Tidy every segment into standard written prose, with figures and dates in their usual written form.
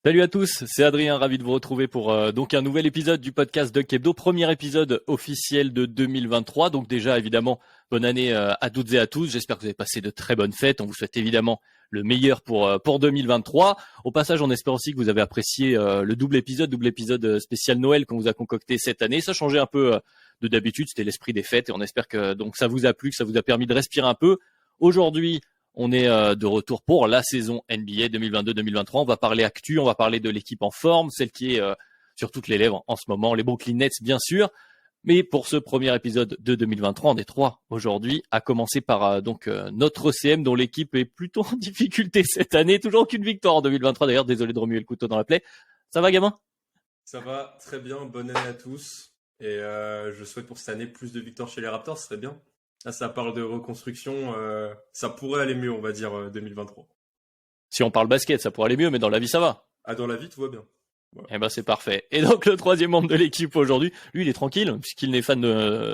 Salut à tous, c'est Adrien, ravi de vous retrouver pour donc un nouvel épisode du podcast Dunk Hebdo, premier épisode officiel de 2023. Donc déjà évidemment, bonne année à toutes et à tous. J'espère que vous avez passé de très bonnes fêtes. On vous souhaite évidemment le meilleur pour 2023. Au passage, on espère aussi que vous avez apprécié le double épisode spécial Noël qu'on vous a concocté cette année. Ça changeait un peu de d'habitude, c'était l'esprit des fêtes et on espère que donc ça vous a plu, que ça vous a permis de respirer un peu. Aujourd'hui, on est de retour pour la saison NBA 2022-2023. On va parler actu, on va parler de l'équipe en forme, celle qui est sur toutes les lèvres en ce moment, les Brooklyn Nets bien sûr. Mais pour ce premier épisode de 2023, on est trois aujourd'hui, à commencer par notre CM dont l'équipe est plutôt en difficulté cette année. Toujours aucune victoire en 2023 d'ailleurs, désolé de remuer le couteau dans la plaie. Ça va gamin ? Ça va très bien, bonne année à tous. Et je souhaite pour cette année plus de victoires chez les Raptors, ce serait bien. Là, ça parle de reconstruction, ça pourrait aller mieux, on va dire, 2023. Si on parle basket, ça pourrait aller mieux, mais dans la vie, ça va. Ah, dans la vie, tout va bien. Voilà. Eh ben, c'est parfait. Et donc, le troisième membre de l'équipe aujourd'hui, lui, il est tranquille, puisqu'il n'est fan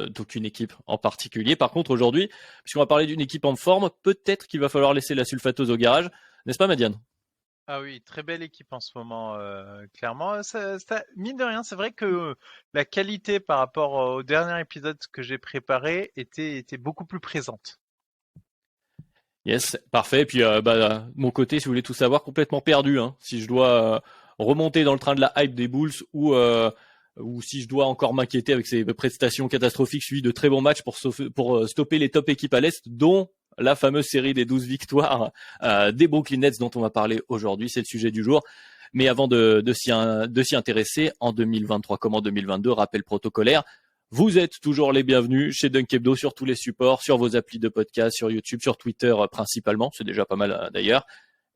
d'aucune équipe en particulier. Par contre, aujourd'hui, puisqu'on va parler d'une équipe en forme, peut-être qu'il va falloir laisser la sulfateuse au garage. N'est-ce pas, Madiane ? Ah oui, très belle équipe en ce moment, clairement. Mine de rien, c'est vrai que la qualité par rapport au dernier épisode que j'ai préparé était beaucoup plus présente. Yes, parfait. Et puis, de mon côté, si vous voulez tout savoir, complètement perdu. Hein. Si je dois remonter dans le train de la hype des Bulls ou si je dois encore m'inquiéter avec ces prestations catastrophiques suivies de très bons matchs pour stopper les top équipes à l'Est, dont la fameuse série des 12 victoires des Brooklyn Nets dont on va parler aujourd'hui. C'est le sujet du jour. Mais avant de s'y intéresser, en 2023 comme en 2022, rappel protocolaire, vous êtes toujours les bienvenus chez Dunk Hebdo sur tous les supports, sur vos applis de podcast, sur YouTube, sur Twitter principalement. C'est déjà pas mal d'ailleurs.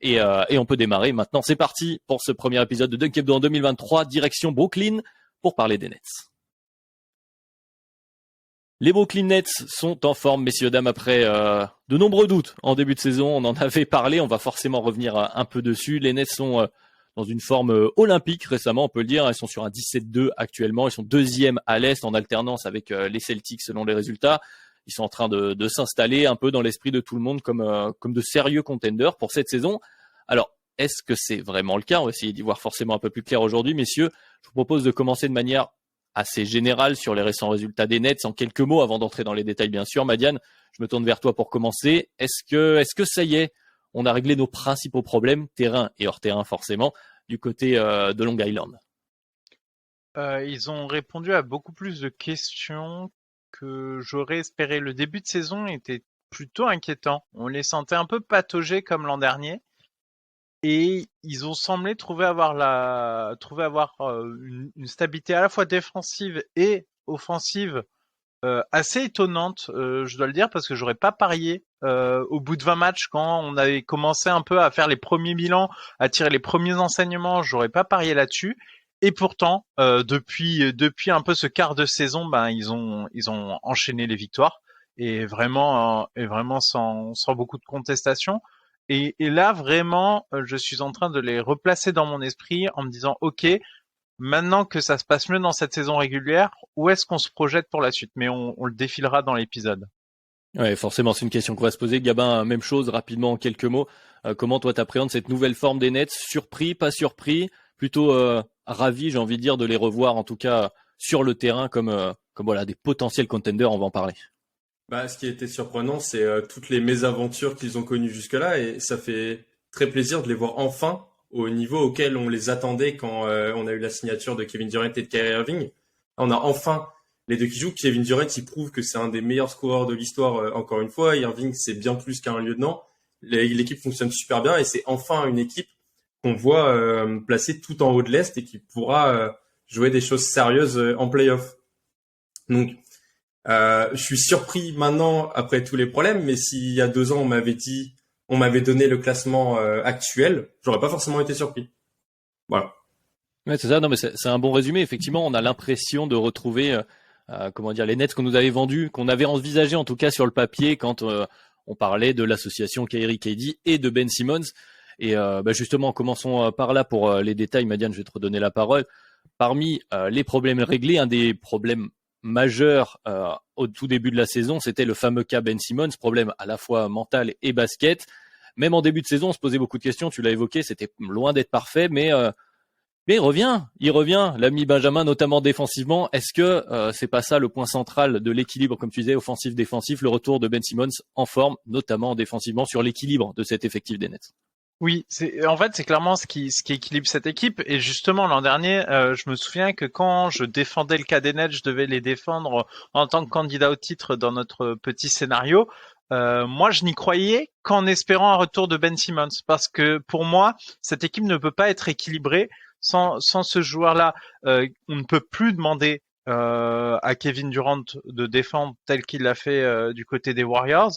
Et on peut démarrer maintenant. C'est parti pour ce premier épisode de Dunk Hebdo en 2023, direction Brooklyn pour parler des Nets. Les Brooklyn Nets sont en forme, messieurs, dames, après de nombreux doutes en début de saison. On en avait parlé, on va forcément revenir un peu dessus. Les Nets sont dans une forme olympique récemment, on peut le dire. Ils sont sur un 17-2 actuellement. Ils sont deuxième à l'Est en alternance avec les Celtics selon les résultats. Ils sont en train de s'installer un peu dans l'esprit de tout le monde comme de sérieux contenders pour cette saison. Alors, est-ce que c'est vraiment le cas ? On va essayer d'y voir forcément un peu plus clair aujourd'hui, messieurs. Je vous propose de commencer de manière assez général sur les récents résultats des Nets en quelques mots avant d'entrer dans les détails bien sûr. Madiane, je me tourne vers toi pour commencer. Est-ce que ça y est, on a réglé nos principaux problèmes, terrain et hors terrain forcément, du côté de Long Island ? Ils ont répondu à beaucoup plus de questions que j'aurais espéré. Le début de saison était plutôt inquiétant. On les sentait un peu pataugés comme l'an dernier. Et ils ont semblé trouver avoir une stabilité à la fois défensive et offensive assez étonnante, je dois le dire, parce que j'aurais pas parié au bout de 20 matchs quand on avait commencé un peu à faire les premiers bilans, à tirer les premiers enseignements, j'aurais pas parié là-dessus. Et pourtant, depuis un peu ce quart de saison, ils ont enchaîné les victoires et vraiment sans beaucoup de contestation. Et là, vraiment, je suis en train de les replacer dans mon esprit en me disant, OK, maintenant que ça se passe mieux dans cette saison régulière, où est-ce qu'on se projette pour la suite ? Mais on le défilera dans l'épisode. Ouais, forcément, c'est une question qu'on va se poser. Gabin, même chose, rapidement en quelques mots. Comment toi t'appréhendes cette nouvelle forme des Nets ? Surpris, pas surpris ? Plutôt ravi, j'ai envie de dire, de les revoir, en tout cas sur le terrain, comme voilà, des potentiels contenders, on va en parler. Ce qui était surprenant, c'est toutes les mésaventures qu'ils ont connues jusque-là, et ça fait très plaisir de les voir enfin au niveau auquel on les attendait quand on a eu la signature de Kevin Durant et de Kyrie Irving. On a enfin les deux qui jouent. Kevin Durant, il prouve que c'est un des meilleurs scoreurs de l'histoire, encore une fois. Irving, c'est bien plus qu'un lieutenant. L'équipe fonctionne super bien et c'est enfin une équipe qu'on voit placée tout en haut de l'Est et qui pourra jouer des choses sérieuses en play-off. Donc, je suis surpris maintenant après tous les problèmes, mais s'il y a 2 ans on m'avait donné le classement actuel, j'aurais pas forcément été surpris. Voilà. Ouais, c'est ça. Non, mais c'est un bon résumé. Effectivement, on a l'impression de retrouver, les Nets qu'on nous avait vendus, qu'on avait envisagé en tout cas sur le papier quand on parlait de l'association Kyrie KD et de Ben Simmons. Et justement, commençons par là pour les détails. Madiane, je vais te redonner la parole. Parmi les problèmes réglés, un des problèmes majeurs au tout début de la saison, c'était le fameux cas Ben Simmons, problème à la fois mental et basket. Même en début de saison, on se posait beaucoup de questions, tu l'as évoqué, c'était loin d'être parfait, mais Mais il revient, l'ami Benjamin, notamment défensivement. Est-ce que c'est pas ça le point central de l'équilibre, comme tu disais, offensif-défensif, le retour de Ben Simmons en forme, notamment défensivement, sur l'équilibre de cet effectif des Nets? Oui, c'est clairement ce qui équilibre cette équipe. Et justement, l'an dernier, je me souviens que quand je défendais le cas des Nets, je devais les défendre en tant que candidat au titre dans notre petit scénario. Moi, je n'y croyais qu'en espérant un retour de Ben Simmons, parce que pour moi, cette équipe ne peut pas être équilibrée sans ce joueur-là. On ne peut plus demander à Kevin Durant de défendre tel qu'il l'a fait du côté des Warriors.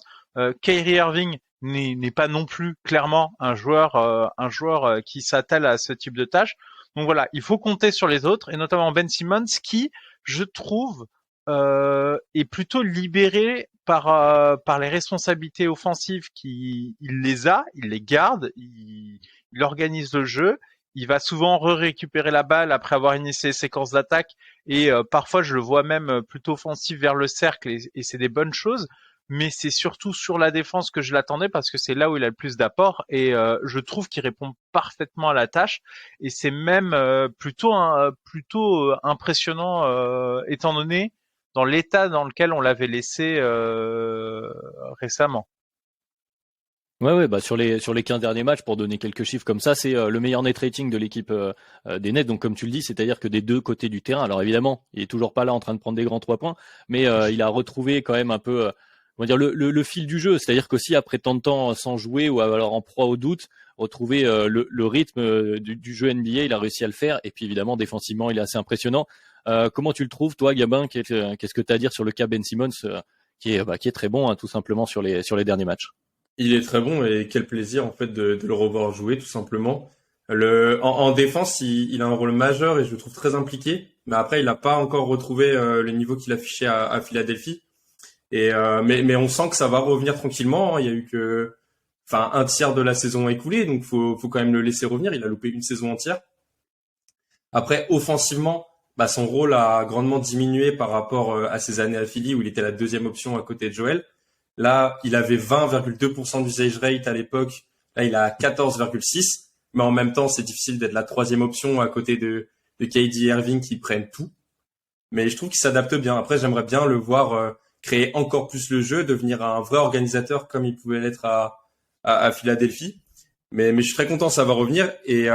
Kyrie Irving n'est pas non plus clairement un joueur qui s'attelle à ce type de tâches. Donc voilà, il faut compter sur les autres, et notamment Ben Simmons, qui, je trouve, est plutôt libéré par les responsabilités offensives il les garde, il organise le jeu, il va souvent récupérer la balle après avoir initié les séquences d'attaque, et parfois je le vois même plutôt offensif vers le cercle, et c'est des bonnes choses. Mais c'est surtout sur la défense que je l'attendais, parce que c'est là où il a le plus d'apport, et je trouve qu'il répond parfaitement à la tâche, et c'est même plutôt impressionnant étant donné dans l'état dans lequel on l'avait laissé récemment. Ouais, bah sur les 15 derniers matchs, pour donner quelques chiffres comme ça, c'est le meilleur net rating de l'équipe des Nets. Donc comme tu le dis, c'est-à-dire que des deux côtés du terrain. Alors évidemment, il est toujours pas là en train de prendre des grands 3 points, mais il a retrouvé quand même un peu on va dire le fil du jeu. C'est-à-dire qu'aussi après tant de temps sans jouer ou alors en proie au doute, retrouver le rythme du jeu NBA, il a réussi à le faire. Et puis évidemment défensivement, il est assez impressionnant. Comment tu le trouves, toi, Gabin? Qu'est-ce que tu as à dire sur le cas Ben Simmons, qui est très bon, hein, tout simplement sur les derniers matchs? Il est très bon et quel plaisir en fait de le revoir jouer tout simplement. En défense, il a un rôle majeur et je le trouve très impliqué. Mais après, il n'a pas encore retrouvé le niveau qu'il affichait à Philadelphie. Mais on sent que ça va revenir tranquillement. Il y a eu un tiers de la saison écoulée, donc faut quand même le laisser revenir. Il a loupé une saison entière. Après, offensivement, son rôle a grandement diminué par rapport à ses années à Philly où il était la deuxième option à côté de Joel. Là, il avait 20,2% d'usage rate à l'époque. Là, il a 14,6%. Mais en même temps, c'est difficile d'être la troisième option à côté de KD Irving qui prennent tout. Mais je trouve qu'il s'adapte bien. Après, j'aimerais bien le voir créer encore plus le jeu, devenir un vrai organisateur comme il pouvait l'être à Philadelphie. Mais je suis très content, ça va revenir. Et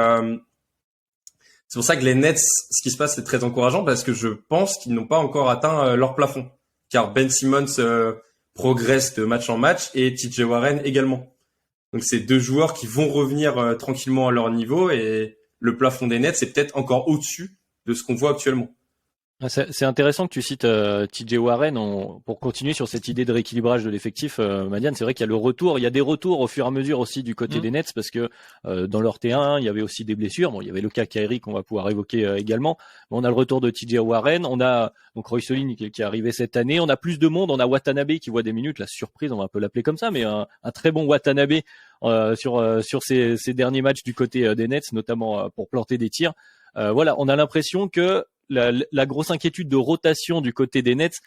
c'est pour ça que les Nets, ce qui se passe, c'est très encourageant parce que je pense qu'ils n'ont pas encore atteint leur plafond. Car Ben Simmons progresse de match en match et TJ Warren également. Donc c'est deux joueurs qui vont revenir tranquillement à leur niveau et le plafond des Nets c'est peut-être encore au-dessus de ce qu'on voit actuellement. C'est intéressant que tu cites TJ Warren pour continuer sur cette idée de rééquilibrage de l'effectif. Madiane, c'est vrai qu'il y a des retours au fur et à mesure aussi du côté des Nets parce que dans leur T1, il y avait aussi des blessures. Bon, il y avait le cas Kyrie qu'on va pouvoir évoquer également. Mais on a le retour de TJ Warren, on a donc Royce O'Neal qui est arrivé cette année. On a plus de monde, on a Watanabe qui voit des minutes, la surprise, on va un peu l'appeler comme ça, mais un très bon Watanabe sur ces derniers matchs du côté des Nets, notamment pour planter des tirs. Voilà, on a l'impression que la grosse inquiétude de rotation du côté des Nets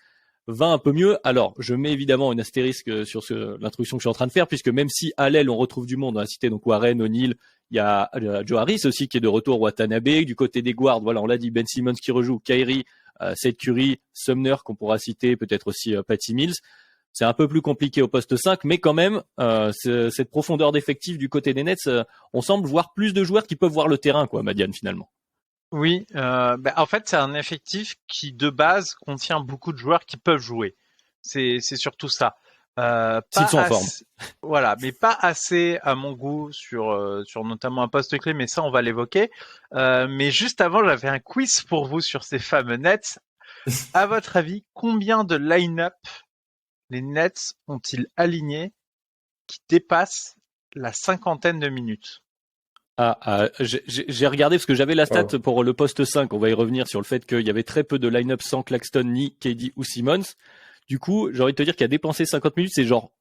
va un peu mieux. Alors, je mets évidemment une astérisque sur l'introduction que je suis en train de faire, puisque même si à l'aile, on retrouve du monde, on a cité donc Warren, O'Neal, il y a Joe Harris aussi qui est de retour, Watanabe. Du côté des guards, voilà, on l'a dit, Ben Simmons qui rejoue, Kyrie, Seth Curry, Sumner qu'on pourra citer, peut-être aussi Patty Mills. C'est un peu plus compliqué au poste 5, mais quand même, cette profondeur d'effectif du côté des Nets, on semble voir plus de joueurs qui peuvent voir le terrain, quoi, Madiane, finalement. Oui, en fait, c'est un effectif qui, de base, contient beaucoup de joueurs qui peuvent jouer. C'est surtout ça. S'ils sont en forme. Voilà, mais pas assez à mon goût sur notamment un poste clé, mais ça, on va l'évoquer. Mais juste avant, j'avais un quiz pour vous sur ces fameux Nets. À votre avis, combien de line-up les Nets ont-ils aligné qui dépassent la 50aine de minutes? J'ai regardé parce que j'avais la stat pour le poste 5. On va y revenir sur le fait qu'il y avait très peu de line-up sans Claxton, ni KD ou Simmons. Du coup, j'ai envie de te dire qu'il a dépensé 50 minutes, c'est genre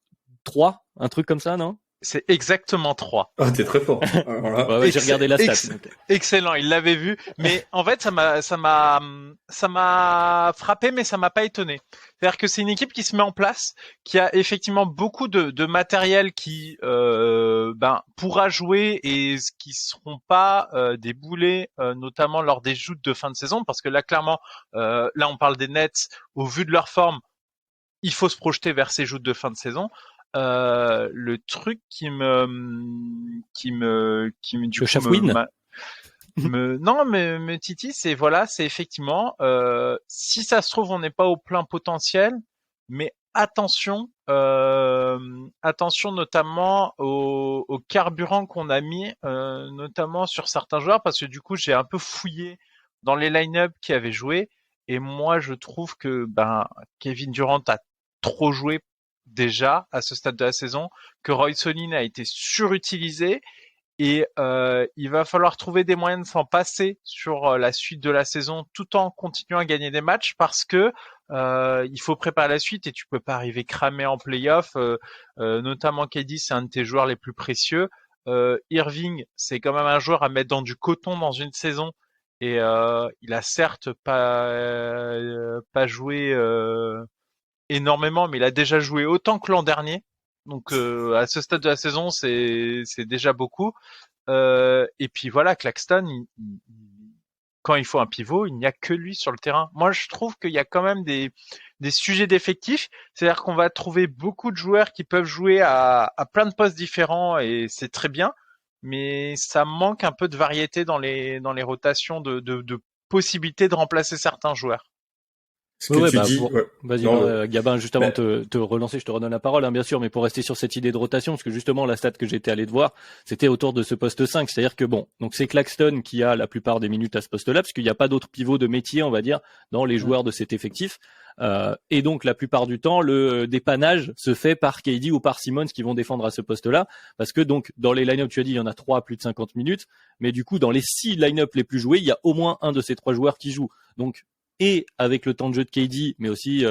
3, un truc comme ça, non? C'est exactement 3. Ah, t'es très fort. Alors là, Ouais, j'ai regardé la stat. Excellent, il l'avait vu. Mais en fait, ça m'a frappé, mais ça m'a pas étonné. C'est-à-dire que c'est une équipe qui se met en place, qui a effectivement beaucoup de matériel qui, pourra jouer et qui seront pas des boulets, notamment lors des joutes de fin de saison, parce que là, clairement, là, on parle des Nets. Au vu de leur forme, il faut se projeter vers ces joutes de fin de saison. Le truc qui du Le coup Chafouine. non mais Titi, c'est effectivement si ça se trouve on n'est pas au plein potentiel, mais attention notamment au carburant qu'on a mis notamment sur certains joueurs, parce que du coup j'ai un peu fouillé dans les line-up qui avaient joué, et moi je trouve que Kevin Durant a trop joué déjà à ce stade de la saison, que Roy Solin a été surutilisé, et il va falloir trouver des moyens de s'en passer sur la suite de la saison, tout en continuant à gagner des matchs, parce que il faut préparer la suite et tu peux pas arriver cramé en play-off. Notamment KD, c'est un de tes joueurs les plus précieux. Irving, c'est quand même un joueur à mettre dans du coton dans une saison, et il a certes pas joué énormément, mais il a déjà joué autant que l'an dernier. Donc à ce stade de la saison, c'est déjà beaucoup. Et puis voilà, Claxton, quand il faut un pivot, il n'y a que lui sur le terrain. Moi, je trouve qu'il y a quand même des sujets d'effectifs. C'est-à-dire qu'on va trouver beaucoup de joueurs qui peuvent jouer à plein de postes différents, et c'est très bien. Mais ça manque un peu de variété dans les rotations, de possibilités de remplacer certains joueurs. ce que tu dis, ouais. Vas-y, Non, Gabin, juste avant de te relancer, je te redonne la parole, hein, bien sûr, mais pour rester sur cette idée de rotation, parce que justement, la stat que j'étais allé te voir, c'était autour de ce poste 5, c'est-à-dire que bon, donc c'est Claxton qui a la plupart des minutes à ce poste-là, parce qu'il n'y a pas d'autres pivots de métier, on va dire, dans les joueurs de cet effectif, et donc la plupart du temps, le dépannage se fait par KD ou par Simmons qui vont défendre à ce poste-là, parce que donc, dans les line-up, tu as dit, il y en a 3 à plus de 50 minutes, mais du coup, dans les 6 line-up les plus joués, il y a au moins un de ces 3 joueurs qui joue. Donc, et avec le temps de jeu de KD, mais aussi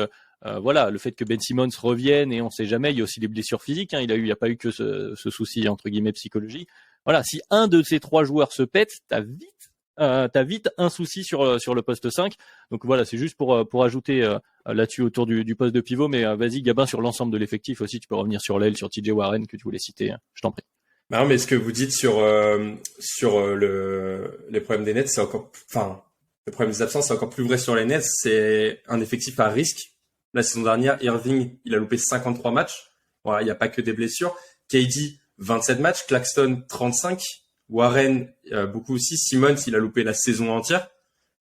voilà, le fait que Ben Simmons revienne, et on sait jamais, il y a aussi des blessures physiques, hein, il n'y a pas eu que ce souci entre guillemets psychologie. Voilà, si un de ces 3 joueurs se pète, t'as vite un souci sur le poste 5. Donc voilà, c'est juste pour ajouter là-dessus autour du poste de pivot, mais vas-y Gabin, sur l'ensemble de l'effectif aussi, tu peux revenir sur l'aile, sur TJ Warren que tu voulais citer, hein, je t'en prie. non, mais ce que vous dites sur les problèmes des Nets, c'est encore, enfin, le problème des absences, c'est encore plus vrai sur les Nets. C'est un effectif à risque. La saison dernière, Irving, il a loupé 53 matchs. Voilà, il n'y a pas que des blessures. KD, 27 matchs. Claxton, 35. Warren, beaucoup aussi. Simmons, il a loupé la saison entière.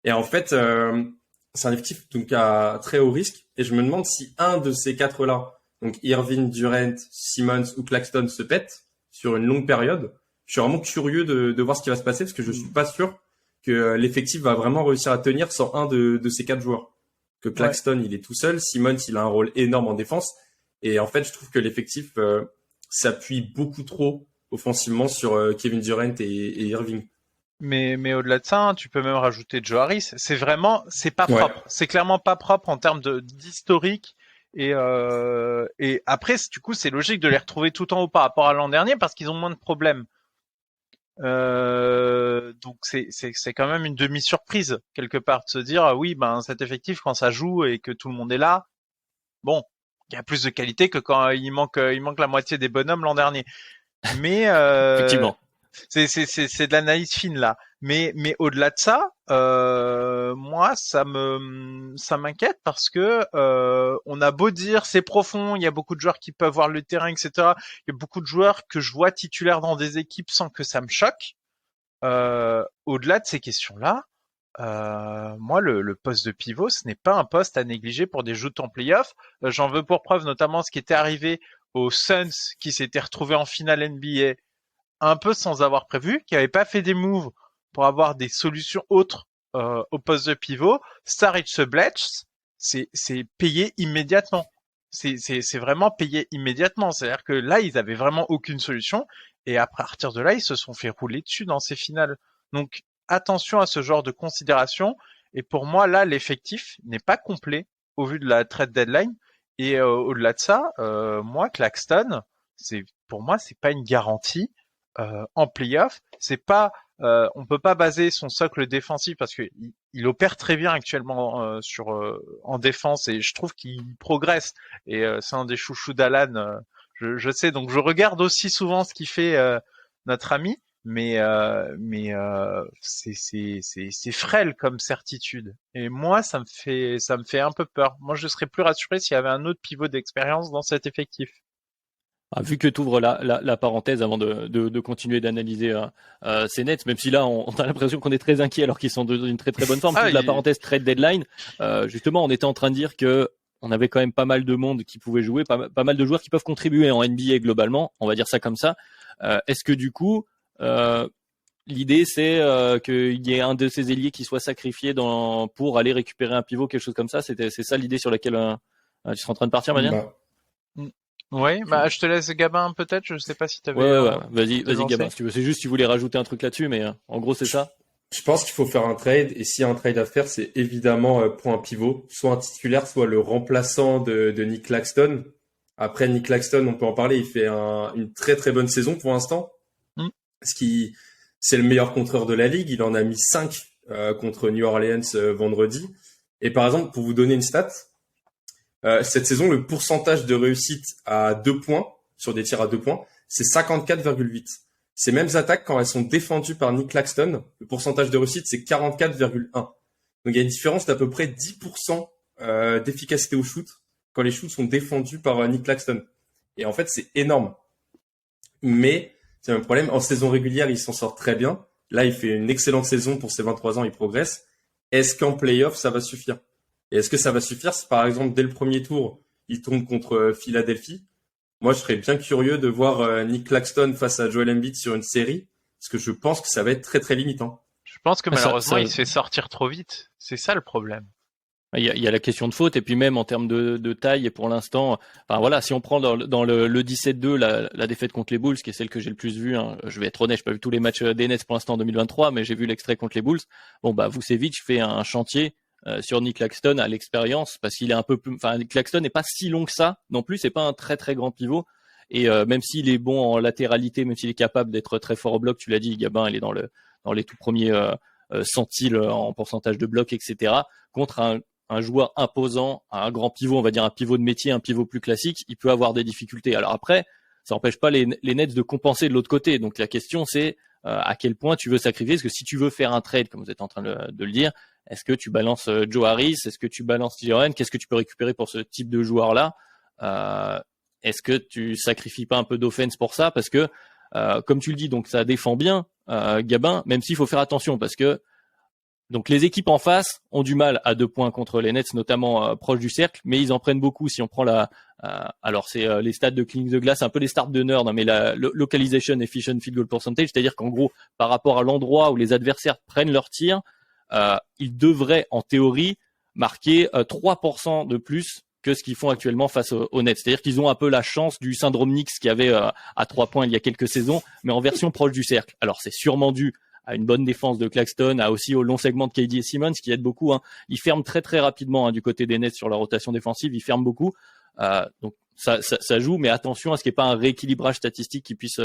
Et en fait, c'est un effectif donc à très haut risque. Et je me demande si un de ces quatre-là, donc Irving, Durant, Simmons ou Claxton, se pète sur une longue période. Je suis vraiment curieux de voir ce qui va se passer, parce que je suis pas sûr que l'effectif va vraiment réussir à tenir sans un de ces 4 joueurs. Que Claxton, il est tout seul. Simmons, il a un rôle énorme en défense. Et en fait, je trouve que l'effectif s'appuie beaucoup trop offensivement sur Kevin Durant et Irving. Mais au-delà de ça, hein, tu peux même rajouter Joe Harris. C'est pas Ouais. propre. C'est clairement pas propre en termes d'historique. Et après, du coup, c'est logique de les retrouver tout en haut par rapport à l'an dernier, parce qu'ils ont moins de problèmes. Donc c'est quand même une demi-surprise quelque part de se dire oui, cet effectif, quand ça joue et que tout le monde est là, bon, il y a plus de qualité que quand il manque la moitié des bonhommes l'an dernier. Mais Effectivement. c'est de l'analyse fine là. Mais au-delà de ça, moi ça m'inquiète, parce que on a beau dire c'est profond, il y a beaucoup de joueurs qui peuvent voir le terrain, etc. Il y a beaucoup de joueurs que je vois titulaires dans des équipes sans que ça me choque. Au-delà de ces questions-là, moi le poste de pivot, ce n'est pas un poste à négliger pour des joutes en play-off. J'en veux pour preuve notamment ce qui était arrivé aux Suns, qui s'étaient retrouvés en finale NBA un peu sans avoir prévu, qui n'avaient pas fait des moves pour avoir des solutions autres au poste de pivot. Staric Bletch, c'est payé immédiatement. C'est vraiment payé immédiatement. C'est-à-dire que là, ils avaient vraiment aucune solution, et à partir de là, ils se sont fait rouler dessus dans ces finales. Donc attention à ce genre de considération. Et pour moi, là, l'effectif n'est pas complet au vu de la trade deadline. Et au-delà de ça, moi, Claxton, pour moi, c'est pas une garantie en playoff. C'est pas, on peut pas baser son socle défensif parce que il opère très bien actuellement en défense et je trouve qu'il progresse. Et c'est un des chouchous d'Alan. Je sais, donc je regarde aussi souvent ce qu'il fait notre ami, mais c'est frêle comme certitude. Et moi, ça me fait un peu peur. Moi, je serais plus rassuré s'il y avait un autre pivot d'expérience dans cet effectif. Vu que tu ouvres la parenthèse avant de continuer d'analyser ces Nets, même si là on a l'impression qu'on est très inquiet alors qu'ils sont dans une très très bonne forme. La parenthèse trade deadline, justement, on était en train de dire que on avait quand même pas mal de monde qui pouvait jouer, pas mal de joueurs qui peuvent contribuer en NBA globalement, on va dire ça comme ça. Est-ce que du coup, l'idée c'est qu'il y ait un de ces ailiers qui soit sacrifié pour aller récupérer un pivot, quelque chose comme ça? C'est ça l'idée sur laquelle tu seras en train de partir, Manian? Ouais, je te laisse Gabin peut-être, je sais pas si t'avais. Ouais. Vas-y Gabin, si tu veux. C'est juste si tu voulais rajouter un truc là-dessus, mais en gros c'est ça. Je pense qu'il faut faire un trade, et s'il y a un trade à faire, c'est évidemment pour un pivot, soit un titulaire, soit le remplaçant de Nick Claxton. Après, Nick Claxton, on peut en parler, il fait une très très bonne saison pour l'instant. C'est le meilleur contreur de la ligue, il en a mis 5 contre New Orleans vendredi. Et par exemple, pour vous donner une stat, cette saison, le pourcentage de réussite à 2 points, sur des tirs à 2 points, c'est 54,8. Ces mêmes attaques, quand elles sont défendues par Nick Claxton, le pourcentage de réussite, c'est 44,1. Donc il y a une différence d'à peu près 10% d'efficacité au shoot quand les shoots sont défendus par Nick Claxton. Et en fait, c'est énorme. Mais c'est un problème. En saison régulière, il s'en sort très bien. Là, il fait une excellente saison pour ses 23 ans, il progresse. Est-ce qu'en playoff, ça va suffire? Et est-ce que ça va suffire si, par exemple, dès le premier tour, il tombe contre Philadelphie? Moi, je serais bien curieux de voir Nick Claxton face à Joel Embiid sur une série, parce que je pense que ça va être très, très limitant. Je pense que malheureusement, il se fait sortir trop vite. C'est ça le problème. Il y a la question de faute, et puis même en termes de taille, et pour l'instant, enfin voilà, si on prend dans le 17-2 la défaite contre les Bulls, qui est celle que j'ai le plus vue, hein, je vais être honnête, j'ai pas vu tous les matchs des Nets pour l'instant en 2023, mais j'ai vu l'extrait contre les Bulls. Bon Vucevic fait un chantier sur Nick Claxton à l'expérience, parce qu'il est un peu plus, enfin Claxton n'est pas si long que ça non plus, c'est pas un très très grand pivot, et même s'il est bon en latéralité, même s'il est capable d'être très fort au bloc, tu l'as dit, Gabin, il est dans les tout premiers centiles en pourcentage de bloc, etc. Contre un joueur imposant, un grand pivot, on va dire un pivot de métier, un pivot plus classique, il peut avoir des difficultés. Alors après, ça n'empêche pas les Nets de compenser de l'autre côté. Donc la question c'est à quel point tu veux sacrifier. Parce que si tu veux faire un trade, comme vous êtes en train de le dire, est-ce que tu balances Joe Harris? Est-ce que tu balances Jaren? Qu'est-ce que tu peux récupérer pour ce type de joueur-là? Est-ce que tu sacrifies pas un peu d'offense pour ça? Parce que, comme tu le dis, donc ça défend bien Gabin, même s'il faut faire attention parce que donc les équipes en face ont du mal à 2 points contre les Nets, notamment proches du cercle, mais ils en prennent beaucoup. Si on prend alors c'est les stats de cleaning the glass, un peu les stats de nerd, hein, mais la localization efficient field goal percentage, c'est-à-dire qu'en gros, par rapport à l'endroit où les adversaires prennent leurs tirs, ils devraient en théorie marquer 3% de plus que ce qu'ils font actuellement face aux Nets. C'est-à-dire qu'ils ont un peu la chance du syndrome Knicks qui avait à 3 points il y a quelques saisons, mais en version proche du cercle. Alors c'est sûrement dû à une bonne défense de Claxton, à aussi au long segment de KD et Simmons qui aide beaucoup. Hein. Ils ferment très très rapidement du côté des Nets sur la rotation défensive, ils ferment beaucoup. Donc ça joue, mais attention à ce qu'il n'y ait pas un rééquilibrage statistique qui puisse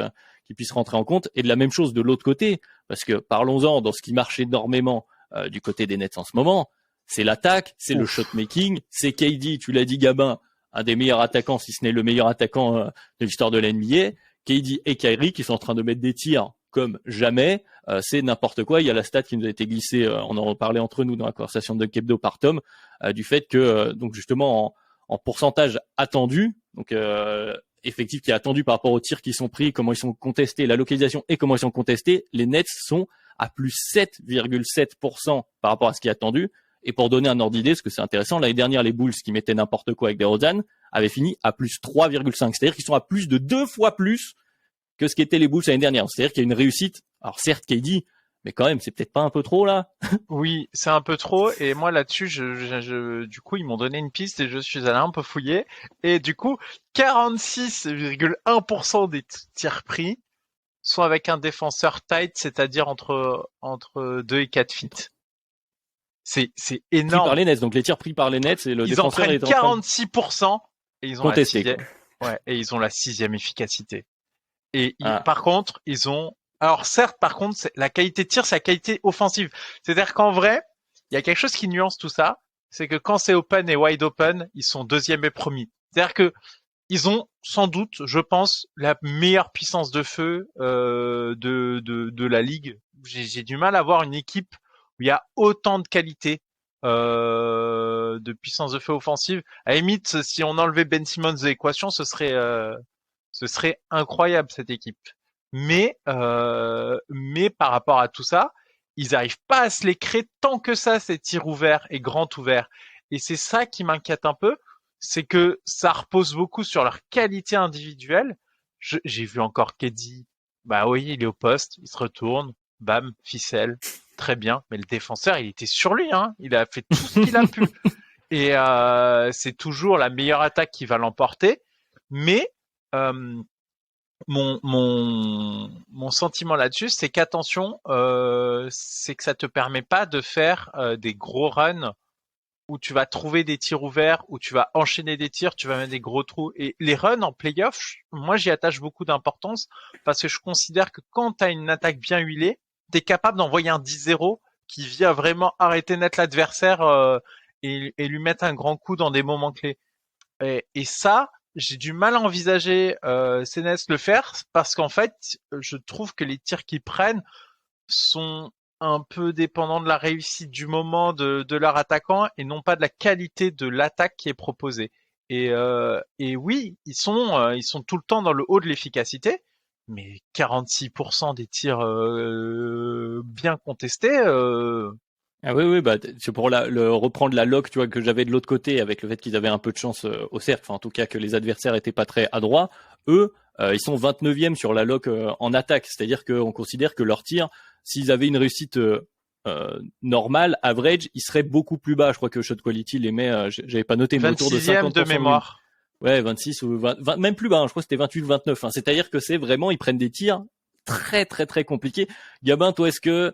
rentrer en compte. Et de la même chose de l'autre côté, parce que parlons-en dans ce qui marche énormément du côté des Nets en ce moment, c'est l'attaque, c'est le shot making, c'est KD, tu l'as dit Gabin, un des meilleurs attaquants, si ce n'est le meilleur attaquant de l'histoire de la NBA. KD et Kyrie qui sont en train de mettre des tirs comme jamais, c'est n'importe quoi. Il y a la stat qui nous a été glissée, on en parlait entre nous dans la conversation de Kebdo par Tom, du fait que donc justement en pourcentage attendu, donc effectif qui est attendu par rapport aux tirs qui sont pris, comment ils sont contestés, la localisation et comment ils sont contestés, les Nets sont à plus 7,7% par rapport à ce qui est attendu. Et pour donner un ordre d'idée, parce que c'est intéressant, l'année dernière, les Bulls qui mettaient n'importe quoi avec des DeRozan avaient fini à plus 3,5. C'est-à-dire qu'ils sont à plus de 2 fois plus que ce qu'étaient les Bulls l'année dernière. C'est-à-dire qu'il y a une réussite. Alors certes, KD, mais quand même, c'est peut-être pas un peu trop là. Oui, c'est un peu trop. Et moi là-dessus, du coup, ils m'ont donné une piste et je suis allé un peu fouiller. Et du coup, 46,1% des tirs pris sont avec un défenseur tight, c'est-à-dire entre 2 et 4 feet. C'est énorme. Pris par les Nets. Donc les tirs pris par les Nets, et le ils en défenseur prennent est en train 46% et ils ont contesté. Ouais, et ils ont la 6e efficacité. Et Ah. par contre, ils ont... Alors certes, par contre, la qualité de tir, c'est la qualité offensive. C'est-à-dire qu'en vrai, il y a quelque chose qui nuance tout ça. C'est que quand c'est open et wide open, ils sont 2e et premier. C'est-à-dire que ils ont sans doute, je pense, la meilleure puissance de feu de la ligue. J'ai du mal à voir une équipe où il y a autant de qualité de puissance de feu offensive. À la limite, si on enlevait Ben Simmons de l'équation, ce serait incroyable cette équipe. Mais par rapport à tout ça, ils n'arrivent pas à se les créer tant que ça, ces tirs ouverts et grands ouverts. Et c'est ça qui m'inquiète un peu, c'est que ça repose beaucoup sur leur qualité individuelle. J'ai vu encore KD, bah oui, il est au poste, il se retourne, bam, ficelle, très bien. Mais le défenseur, il était sur lui, hein. Il a fait tout ce qu'il a pu. Et c'est toujours la meilleure attaque qui va l'emporter. Mais mon sentiment là-dessus, c'est qu'attention, c'est que ça te permet pas de faire des gros runs où tu vas trouver des tirs ouverts, où tu vas enchaîner des tirs, tu vas mettre des gros trous. Et les runs en playoff, moi j'y attache beaucoup d'importance parce que je considère que quand tu as une attaque bien huilée, tu es capable d'envoyer un 10-0 qui vient vraiment arrêter net l'adversaire et lui mettre un grand coup dans des moments clés. Et ça, j'ai du mal à envisager CNES le faire parce qu'en fait, je trouve que les tirs qu'ils prennent sont un peu dépendants de la réussite du moment de leur attaquant et non pas de la qualité de l'attaque qui est proposée. Et oui, ils sont tout le temps dans le haut de l'efficacité, mais 46% des tirs bien contestés. Ah oui, oui, bah c'est pour reprendre la lock, tu vois, que j'avais de l'autre côté avec le fait qu'ils avaient un peu de chance au cercle, enfin en tout cas que les adversaires étaient pas très adroits. Eux, ils sont 29e sur la lock en attaque, c'est-à-dire qu'on considère que leur tir, s'ils avaient une réussite normale, average, ils seraient beaucoup plus bas. Je crois que shot quality les met, j'avais pas noté, mais autour de 26e 50% de mémoire. Ouais, 26 ou 20, même plus bas, hein, je crois que c'était 28 ou 29. Hein. C'est-à-dire que c'est vraiment, ils prennent des tirs très très très compliqués. Gabin, toi, est-ce que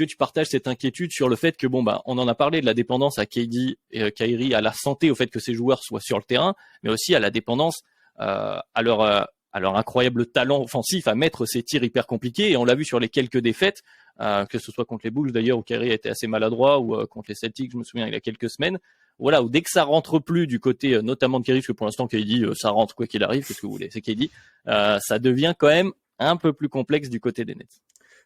tu partages cette inquiétude sur le fait que bon bah on en a parlé de la dépendance à KD et Kyrie, à la santé, au fait que ces joueurs soient sur le terrain, mais aussi à la dépendance à leur incroyable talent offensif à mettre ces tirs hyper compliqués. Et on l'a vu sur les quelques défaites, que ce soit contre les Bulls d'ailleurs où Kyrie a été assez maladroit ou contre les Celtics, je me souviens il y a quelques semaines. Voilà, où dès que ça rentre plus du côté notamment de Kyrie, parce que pour l'instant KD ça rentre quoi qu'il arrive, qu'est-ce que vous voulez, c'est KD, ça devient quand même un peu plus complexe du côté des Nets.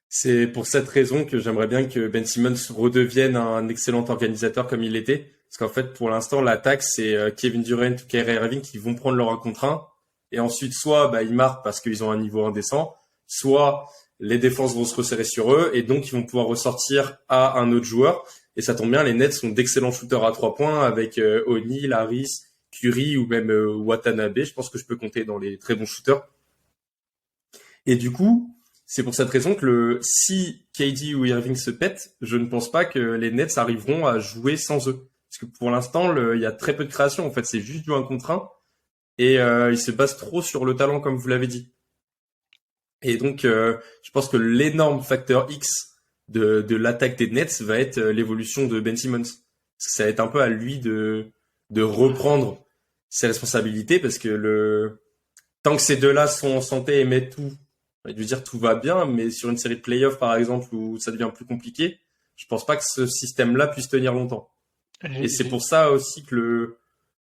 C'est pour cette raison que j'aimerais bien que Ben Simmons redevienne un excellent organisateur comme il l'était. Parce qu'en fait, pour l'instant, l'attaque, c'est Kevin Durant ou Kyrie Irving qui vont prendre leur 1 contre 1. Et ensuite, soit ils marquent parce qu'ils ont un niveau indécent, soit les défenses vont se resserrer sur eux et donc ils vont pouvoir ressortir à un autre joueur. Et ça tombe bien, les Nets sont d'excellents shooters à 3 points avec O'Neal, Harris, Curry ou même Watanabe. Je pense que je peux compter dans les très bons shooters. Et du coup, c'est pour cette raison que si KD ou Irving se pètent, je ne pense pas que les Nets arriveront à jouer sans eux. Parce que pour l'instant, il y a très peu de création. En fait, c'est juste du 1 contre 1. Et ils se basent trop sur le talent, comme vous l'avez dit. Et donc, je pense que l'énorme facteur X de l'attaque des Nets va être l'évolution de Ben Simmons. Parce que ça va être un peu à lui de reprendre ses responsabilités. Parce que tant que ces deux-là sont en santé et mettent tout, je veux dire tout va bien, mais sur une série de playoffs par exemple où ça devient plus compliqué, je pense pas que ce système-là puisse tenir longtemps. Et c'est pour ça aussi que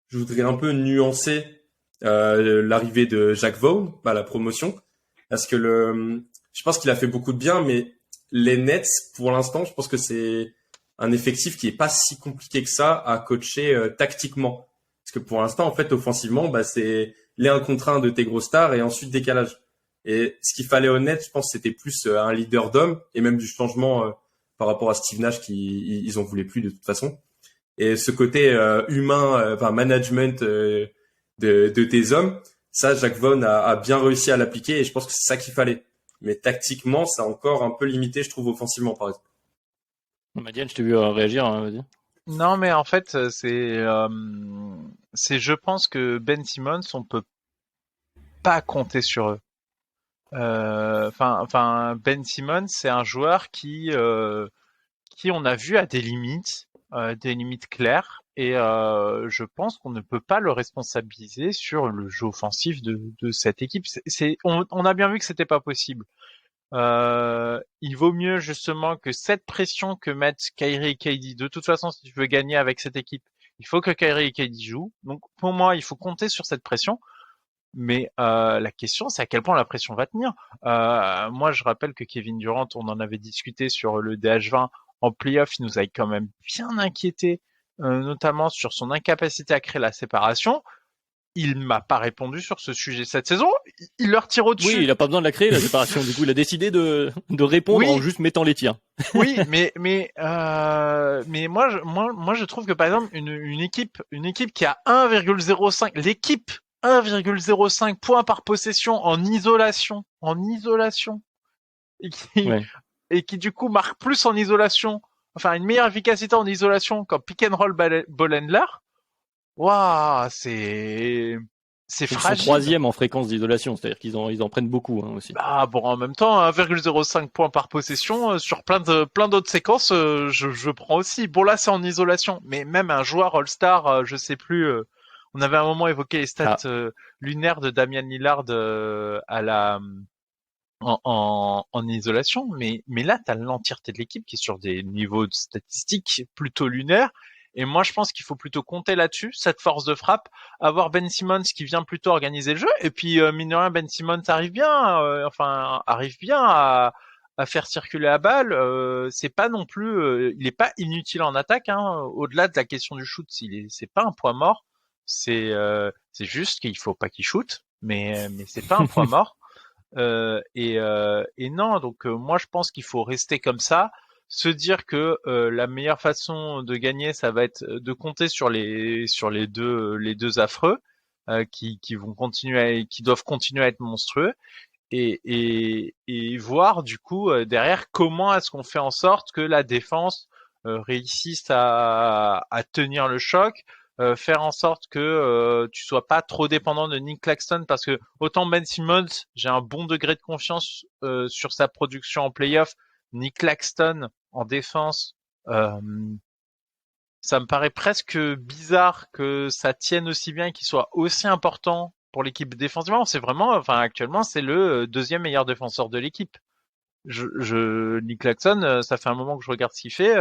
je voudrais un peu nuancer l'arrivée de Jacques Vaughn à la promotion, parce que je pense qu'il a fait beaucoup de bien, mais les Nets pour l'instant, je pense que c'est un effectif qui est pas si compliqué que ça à coacher tactiquement, parce que pour l'instant en fait offensivement, c'est les 1 contre 1 de tes gros stars et ensuite décalage. Et ce qu'il fallait aux Nets, je pense, c'était plus un leader d'homme et même du changement par rapport à Steve Nash qui ils en voulaient plus de toute façon. Et ce côté humain, management de tes hommes, ça, Jacques Vaughn a bien réussi à l'appliquer et je pense que c'est ça qu'il fallait. Mais tactiquement, c'est encore un peu limité, je trouve, offensivement, par exemple. Madiane, je t'ai vu réagir, hein, vas-y. Non, mais en fait, je pense que Ben Simmons, on peut pas compter sur eux. Ben Simmons, c'est un joueur qui on a vu à des limites. des limites claires et je pense qu'on ne peut pas le responsabiliser sur le jeu offensif de cette équipe. On a bien vu que c'était pas possible. Il vaut mieux justement que cette pression que mettent Kyrie et KD. De toute façon, si tu veux gagner avec cette équipe, il faut que Kyrie et KD jouent. Donc pour moi, il faut compter sur cette pression. Mais la question, c'est à quel point la pression va tenir. Moi, je rappelle que Kevin Durant, on en avait discuté sur le DH20 en playoff, il nous avait quand même bien inquiété, notamment sur son incapacité à créer la séparation. Il m'a pas répondu sur ce sujet cette saison. Il leur tire au-dessus. Oui, il a pas besoin de la créer, la séparation. Du coup, il a décidé de répondre en juste mettant les tirs. Oui, mais moi, je trouve que par exemple, une équipe qui a 1,05, l'équipe 1,05 points par possession en isolation, et qui du coup marque plus en isolation, enfin une meilleure efficacité en isolation qu'en pick and roll ball handler. Waouh, c'est Ils fragile. sont troisième en fréquence d'isolation, c'est-à-dire qu'ils en prennent beaucoup aussi. Bah bon, en même temps, 1,05 points par possession sur plein d'autres séquences, je prends aussi. Bon là, c'est en isolation, mais même un joueur All-Star, je sais plus. On avait un moment évoqué les stats lunaires de Damian Lillard à la en isolation, mais là, t'as l'entièreté de l'équipe qui est sur des niveaux de statistiques plutôt lunaires. Et moi, je pense qu'il faut plutôt compter là-dessus, cette force de frappe, avoir Ben Simmons qui vient plutôt organiser le jeu. Et puis, mine de rien, Ben Simmons arrive bien à faire circuler la balle. C'est pas non plus, il est pas inutile en attaque. Au-delà de la question du shoot, c'est pas un point mort. C'est juste qu'il faut pas qu'il shoot, mais c'est pas un point mort. Et non, donc moi je pense qu'il faut rester comme ça, se dire que la meilleure façon de gagner, ça va être de compter sur les deux affreux qui doivent continuer à être monstrueux et voir du coup derrière comment est-ce qu'on fait en sorte que la défense réussisse à tenir le choc, faire en sorte que tu sois pas trop dépendant de Nick Claxton, parce que autant Ben Simmons, j'ai un bon degré de confiance sur sa production en playoff. Nick Claxton en défense, ça me paraît presque bizarre que ça tienne aussi bien et qu'il soit aussi important pour l'équipe défensivement. C'est vraiment, enfin actuellement, c'est le deuxième meilleur défenseur de l'équipe. Nick Claxton, ça fait un moment que je regarde ce qu'il fait.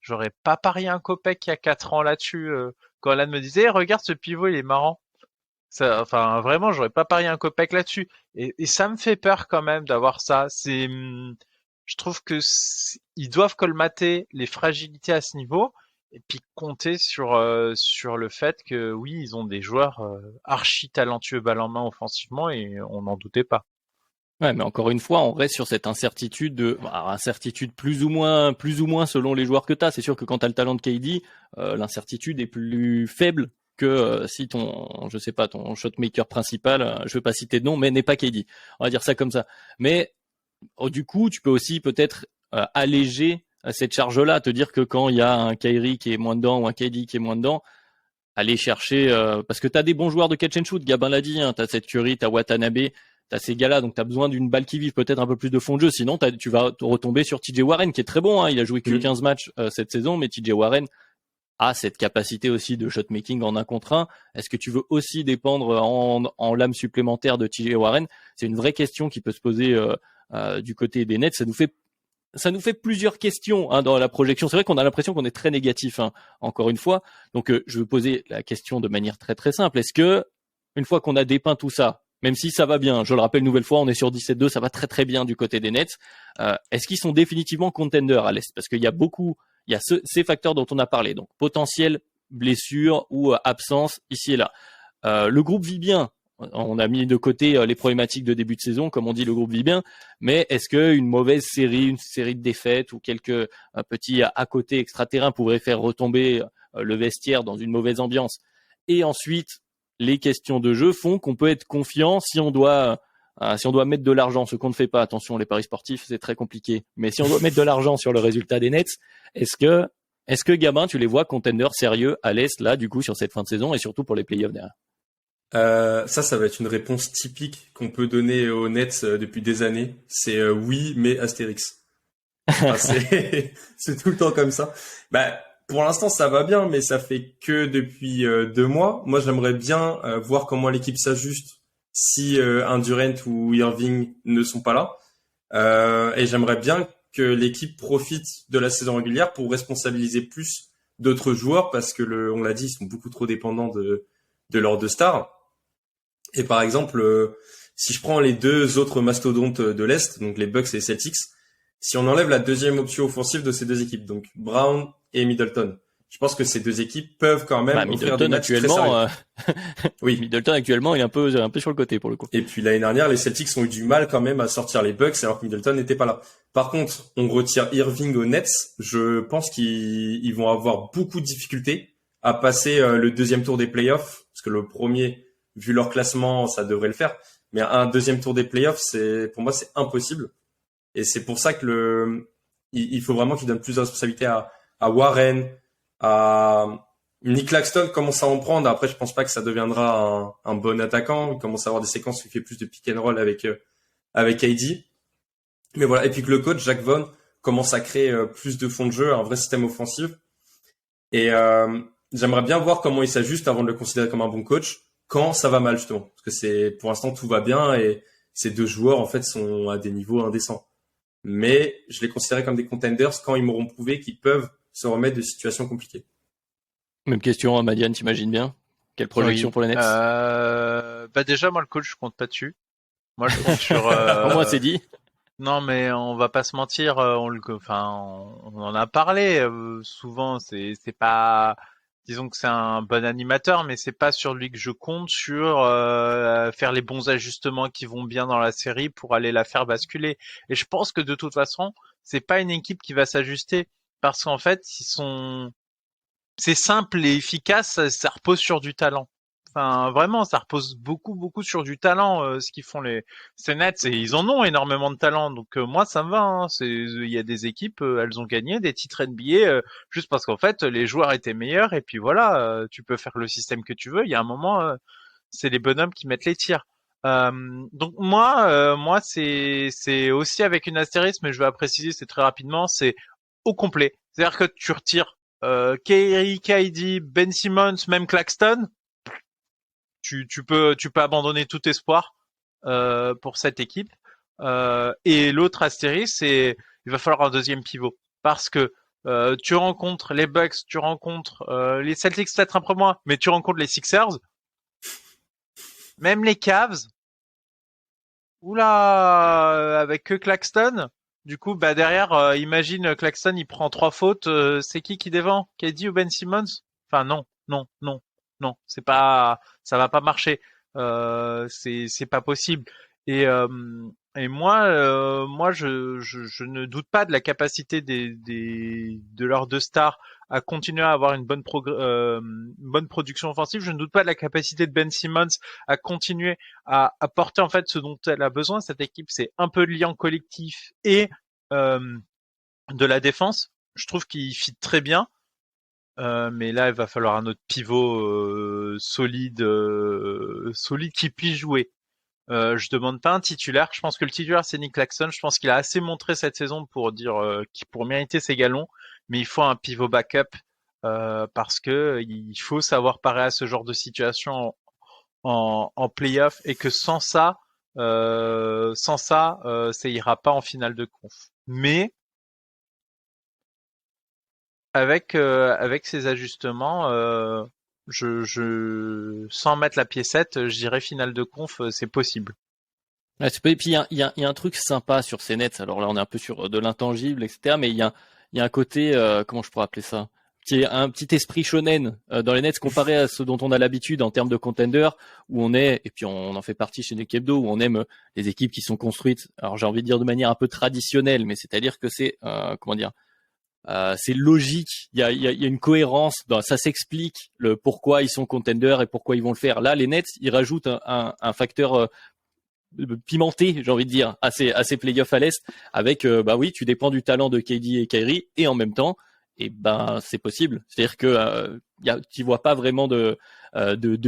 J'aurais pas parié un copec il y a 4 ans là-dessus. Quand Alan me disait, regarde ce pivot, il est marrant. Ça, enfin, vraiment, j'aurais pas parié un copec là-dessus. Et ça me fait peur quand même d'avoir ça. Je trouve que ils doivent colmater les fragilités à ce niveau et puis compter sur le fait que oui, ils ont des joueurs archi talentueux balle en main offensivement et on n'en doutait pas. Ouais, mais encore une fois, on reste sur cette incertitude incertitude plus ou moins selon les joueurs que t'as. C'est sûr que quand t'as le talent de KD, l'incertitude est plus faible que si ton shotmaker principal, je veux pas citer de nom, mais n'est pas KD. On va dire ça comme ça. Mais du coup, tu peux aussi peut-être alléger cette charge-là, te dire que quand il y a un Kyrie qui est moins dedans ou un KD qui est moins dedans, aller chercher parce que t'as des bons joueurs de catch and shoot. Gabin l'a dit, t'as cette Curry, t'as Watanabe. T'as ces gars-là, donc t'as besoin d'une balle qui vive, peut-être un peu plus de fond de jeu. Sinon, tu vas retomber sur TJ Warren, qui est très bon. Il a joué que 15 matchs cette saison, mais TJ Warren a cette capacité aussi de shot-making en 1 contre 1. Est-ce que tu veux aussi dépendre en lame supplémentaire de TJ Warren? C'est une vraie question qui peut se poser du côté des Nets. Ça nous fait plusieurs questions dans la projection. C'est vrai qu'on a l'impression qu'on est très négatif, encore une fois. Donc, je veux poser la question de manière très très simple. Est-ce que, une fois qu'on a dépeint tout ça, même si ça va bien, je le rappelle une nouvelle fois, on est sur 17-2, ça va très très bien du côté des Nets. Est-ce qu'ils sont définitivement contenders à l'Est? Parce qu'il y a ces facteurs dont on a parlé, donc potentiel blessure ou absence ici et là. Le groupe vit bien. On a mis de côté les problématiques de début de saison, comme on dit, le groupe vit bien. Mais est-ce qu'une mauvaise série, une série de défaites ou quelques petits à côté extraterrains pourraient faire retomber le vestiaire dans une mauvaise ambiance? Et ensuite, les questions de jeu font qu'on peut être confiant si on doit mettre de l'argent, ce qu'on ne fait pas. Attention, les paris sportifs, c'est très compliqué. Mais si on doit mettre de l'argent sur le résultat des Nets, est-ce que Gabin, tu les vois contenders sérieux à l'Est, là, du coup, sur cette fin de saison et surtout pour les playoffs derrière? Ça va être une réponse typique qu'on peut donner aux Nets depuis des années. C'est oui, mais Astérix. Enfin, c'est tout le temps comme ça. Bah, pour l'instant, ça va bien, mais ça fait que depuis 2 mois. Moi, j'aimerais bien voir comment l'équipe s'ajuste si un Durant ou Irving ne sont pas là. Et j'aimerais bien que l'équipe profite de la saison régulière pour responsabiliser plus d'autres joueurs parce que on l'a dit, ils sont beaucoup trop dépendants de leurs deux stars. Et par exemple, si je prends les deux autres mastodontes de l'Est, donc les Bucks et les Celtics, si on enlève la deuxième option offensive de ces deux équipes, donc Brown et Middleton, je pense que ces deux équipes peuvent quand même offrir des Middleton matchs très sérieux. Oui. Middleton actuellement, il est un peu sur le côté pour le coup. Et puis l'année dernière, les Celtics ont eu du mal quand même à sortir les Bucks alors que Middleton n'était pas là. Par contre, on retire Irving aux Nets, je pense qu'ils vont avoir beaucoup de difficultés à passer le deuxième tour des playoffs, parce que le premier, vu leur classement, ça devrait le faire. Mais un deuxième tour des playoffs, pour moi, c'est impossible. Et c'est pour ça que il faut vraiment qu'ils donnent plus de responsabilité à Warren, à Nick Claxton commence à en prendre. Après, je pense pas que ça deviendra un bon attaquant. Il commence à avoir des séquences où il fait plus de pick and roll avec KD. Mais voilà. Et puis que le coach, Jacques Vaughn, commence à créer plus de fonds de jeu, un vrai système offensif. Et j'aimerais bien voir comment il s'ajuste avant de le considérer comme un bon coach quand ça va mal, justement. Parce que pour l'instant, tout va bien et ces deux joueurs, en fait, sont à des niveaux indécents. Mais je les considérais comme des contenders quand ils m'auront prouvé qu'ils peuvent se remettre de situations compliquées. Même question à Madiane, t'imagines bien? Quelle projection pour les Nets? Déjà, moi, le coach, je compte pas dessus. Moi, je compte sur... Pour moi, c'est dit. Non, mais on va pas se mentir, on en a parlé souvent. C'est pas, disons que c'est un bon animateur, mais c'est pas sur lui que je compte sur faire les bons ajustements qui vont bien dans la série pour aller la faire basculer. Et je pense que de toute façon, c'est pas une équipe qui va s'ajuster parce qu'en fait, c'est simple et efficace, ça repose sur du talent. Enfin, vraiment, ça repose beaucoup sur du talent, ce qu'ils font ces Nets, et ils en ont énormément de talent. Donc moi, ça me va. Hein. Il y a des équipes, elles ont gagné des titres NBA juste parce qu'en fait, les joueurs étaient meilleurs. Et puis voilà, tu peux faire le système que tu veux. Il y a un moment, c'est les bonhommes qui mettent les tirs. Donc moi, c'est aussi avec une astérisque, mais je vais préciser, c'est très rapidement, c'est au complet. C'est-à-dire que tu retires Kyrie, KD, Ben Simmons, même Claxton, tu peux abandonner tout espoir pour cette équipe. Et l'autre astérisque, c'est il va falloir un deuxième pivot parce que tu rencontres les Bucks, tu rencontres les Celtics peut-être un peu moins, mais tu rencontres les Sixers, même les Cavs. Oula, avec que Claxton. Du coup, derrière, imagine Claxton, il prend 3 fautes. C'est qui défend? KD ou Ben Simmons? Enfin non, c'est pas, ça va pas marcher. C'est pas possible. Et moi, je ne doute pas de la capacité de leurs deux stars à continuer à avoir une bonne production offensive. Je ne doute pas de la capacité de Ben Simmons à continuer à apporter en fait ce dont elle a besoin. Cette équipe, c'est un peu de lien collectif et de la défense. Je trouve qu'il fit très bien. Mais là, il va falloir un autre pivot solide qui puisse jouer. Je demande pas un titulaire. Je pense que le titulaire c'est Nick Claxton. Je pense qu'il a assez montré cette saison pour dire pour mériter ses galons. Mais il faut un pivot backup parce que il faut savoir parer à ce genre de situation en play-off et que sans ça, ça ira pas en finale de conf. Mais avec ces ajustements, sans mettre la piécette, je dirais finale de conf, c'est possible. Ouais, et puis il y a un truc sympa sur ces Nets. Alors là, on est un peu sur de l'intangible, etc. Mais il y a un côté, comment je pourrais appeler ça? Un petit esprit shonen dans les Nets comparé à ce dont on a l'habitude en termes de contender, où on est, et puis on en fait partie chez Nuke Hebdo, où on aime les équipes qui sont construites. Alors j'ai envie de dire de manière un peu traditionnelle, mais c'est-à-dire que c'est comment dire? C'est logique, il y a une cohérence, ça s'explique le pourquoi ils sont contenders et pourquoi ils vont le faire. Là, les Nets, ils rajoutent un facteur pimenté, j'ai envie de dire, à ces playoffs à l'Est, avec oui, tu dépends du talent de KD et Kyrie, et en même temps, c'est possible. C'est-à-dire que tu vois pas vraiment de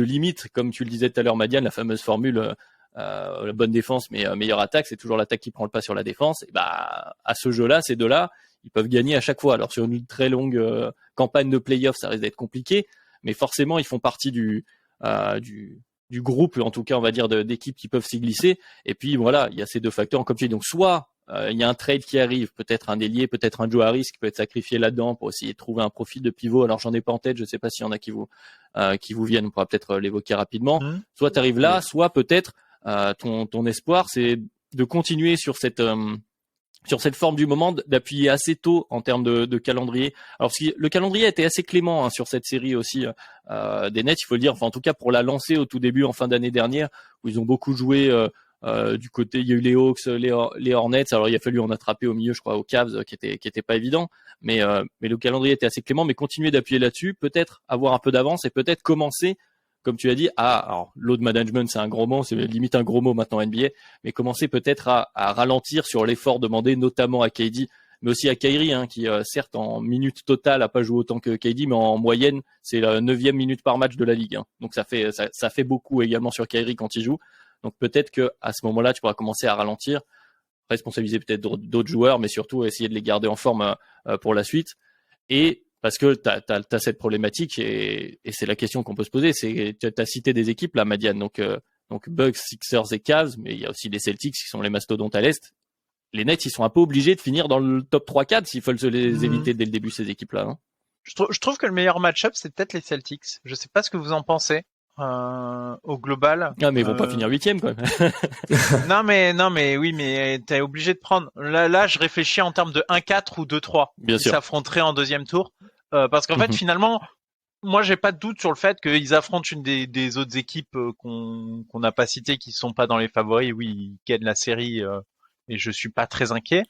limite, comme tu le disais tout à l'heure, Madiane, la fameuse formule. La bonne défense mais meilleure attaque, c'est toujours l'attaque qui prend le pas sur la défense. Et à ce jeu-là, ces deux-là, ils peuvent gagner à chaque fois. Alors sur une très longue campagne de playoffs, ça risque d'être compliqué, mais forcément ils font partie du groupe, en tout cas on va dire d'équipes qui peuvent s'y glisser. Et puis voilà, il y a ces deux facteurs comme tu dis. Donc soit il y a un trade qui arrive, peut-être un ailier, peut-être un Joe Harris qui peut être sacrifié là-dedans pour essayer de trouver un profil de pivot. Alors j'en ai pas en tête, je sais pas s'il y en a qui vous viennent, on pourra peut-être l'évoquer rapidement. Soit tu arrives là, soit peut-être ton espoir c'est de continuer sur cette forme du moment, d'appuyer assez tôt en termes de calendrier. Alors si le calendrier a été assez clément sur cette série aussi des Nets, il faut le dire, enfin en tout cas pour la lancer au tout début en fin d'année dernière, où ils ont beaucoup joué du côté, il y a eu les Hawks, les Hornets, alors il a fallu en attraper au milieu, je crois, aux Cavs, qui était pas évident, mais le calendrier était assez clément, mais continuer d'appuyer là-dessus, peut-être avoir un peu d'avance et peut-être commencer, comme tu as dit, alors load management c'est un gros mot, c'est limite un gros mot maintenant NBA, mais commencer peut-être à ralentir sur l'effort demandé, notamment à KD, mais aussi à Kyrie, qui certes en minutes totales a pas joué autant que KD, mais en moyenne c'est la 9e minute par match de la ligue, donc ça fait beaucoup également sur Kyrie quand il joue. Donc peut-être que à ce moment-là, tu pourras commencer à ralentir, responsabiliser peut-être d'autres joueurs, mais surtout essayer de les garder en forme pour la suite. Et parce que t'as cette problématique et c'est la question qu'on peut se poser. C'est t'as cité des équipes là, Madiane, donc Bucks, Sixers et Cavs, mais il y a aussi les Celtics qui sont les mastodontes à l'est. Les Nets, ils sont un peu obligés de finir dans le top 3-4 s'ils veulent se les éviter dès le début ces équipes-là. Hein. Je trouve que le meilleur match-up c'est peut-être les Celtics. Je sais pas ce que vous en pensez. Au global. Ah mais ils vont pas finir 8e quand même. non mais oui, mais t'es obligé de prendre. Là, je réfléchis en termes de 1-4 ou 2-3 Bien qui sûr. s'affronteraient en deuxième tour, parce qu'en fait finalement, moi j'ai pas de doute sur le fait qu'ils affrontent une des autres équipes qu'on n'a pas citées, qui sont pas dans les favoris. Oui, ils gagnent la série et je suis pas très inquiet.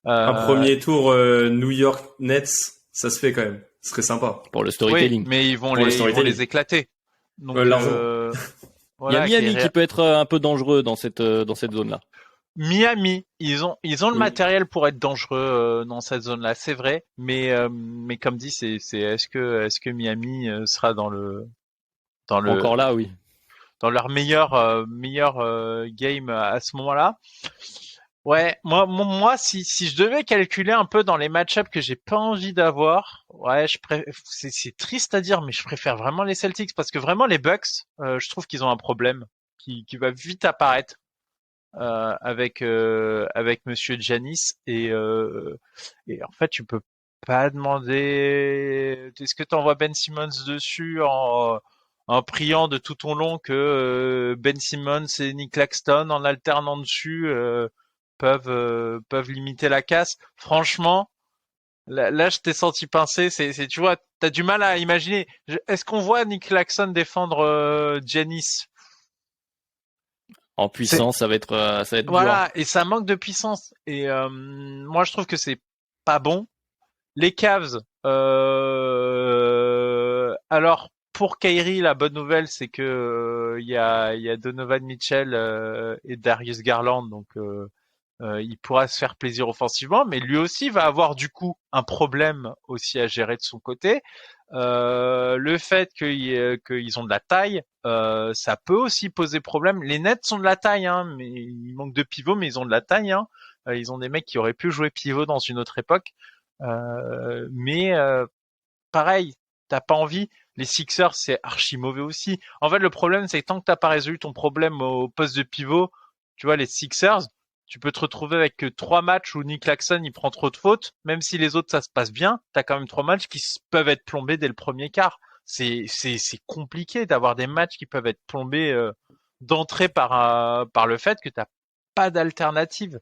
Un premier tour New York Nets, ça se fait quand même. Ce serait sympa. Pour le storytelling. Oui, mais ils vont Pour le les éclater. Donc largement. voilà, il y a Miami qui peut être un peu dangereux dans cette zone-là. Miami, ils ont le matériel pour être dangereux dans cette zone-là, c'est vrai, mais comme dit, c'est est-ce que Miami sera dans le encore là, oui. dans leur meilleur game à ce moment-là. Ouais, moi si je devais calculer un peu dans les match-ups que j'ai pas envie d'avoir, ouais, c'est triste à dire, mais je préfère vraiment les Celtics parce que vraiment les Bucks, je trouve qu'ils ont un problème qui va vite apparaître avec Monsieur Giannis et en fait tu peux pas demander est-ce que t'envoies Ben Simmons dessus en priant de tout ton long que Ben Simmons et Nick Claxton en alternant dessus peuvent limiter la casse. Franchement, là je t'ai senti pincer, c'est tu vois, t'as du mal à imaginer. Est-ce qu'on voit Nick Claxton défendre Giannis? En puissance, ça va être Voilà, dur. et ça manque de puissance. Et moi, je trouve que c'est pas bon. Les Cavs, alors pour Kyrie, la bonne nouvelle, c'est que il y a Donovan Mitchell et Darius Garland, donc il pourra se faire plaisir offensivement, mais lui aussi va avoir du coup un problème aussi à gérer de son côté. Le fait qu'ils ont de la taille, ça peut aussi poser problème. Les Nets sont de la taille, mais il manque de pivot, mais ils ont de la taille. Ils ont des mecs qui auraient pu jouer pivot dans une autre époque. Mais pareil, t'as pas envie. Les Sixers, c'est archi mauvais aussi. En fait, le problème, c'est que tant que t'as pas résolu ton problème au poste de pivot, tu vois, les Sixers, tu peux te retrouver avec 3 matchs où Nick Claxton il prend trop de fautes, même si les autres ça se passe bien, t'as quand même 3 matchs qui peuvent être plombés dès le premier quart. C'est compliqué d'avoir des matchs qui peuvent être plombés d'entrée par le fait que t'as pas d'alternative.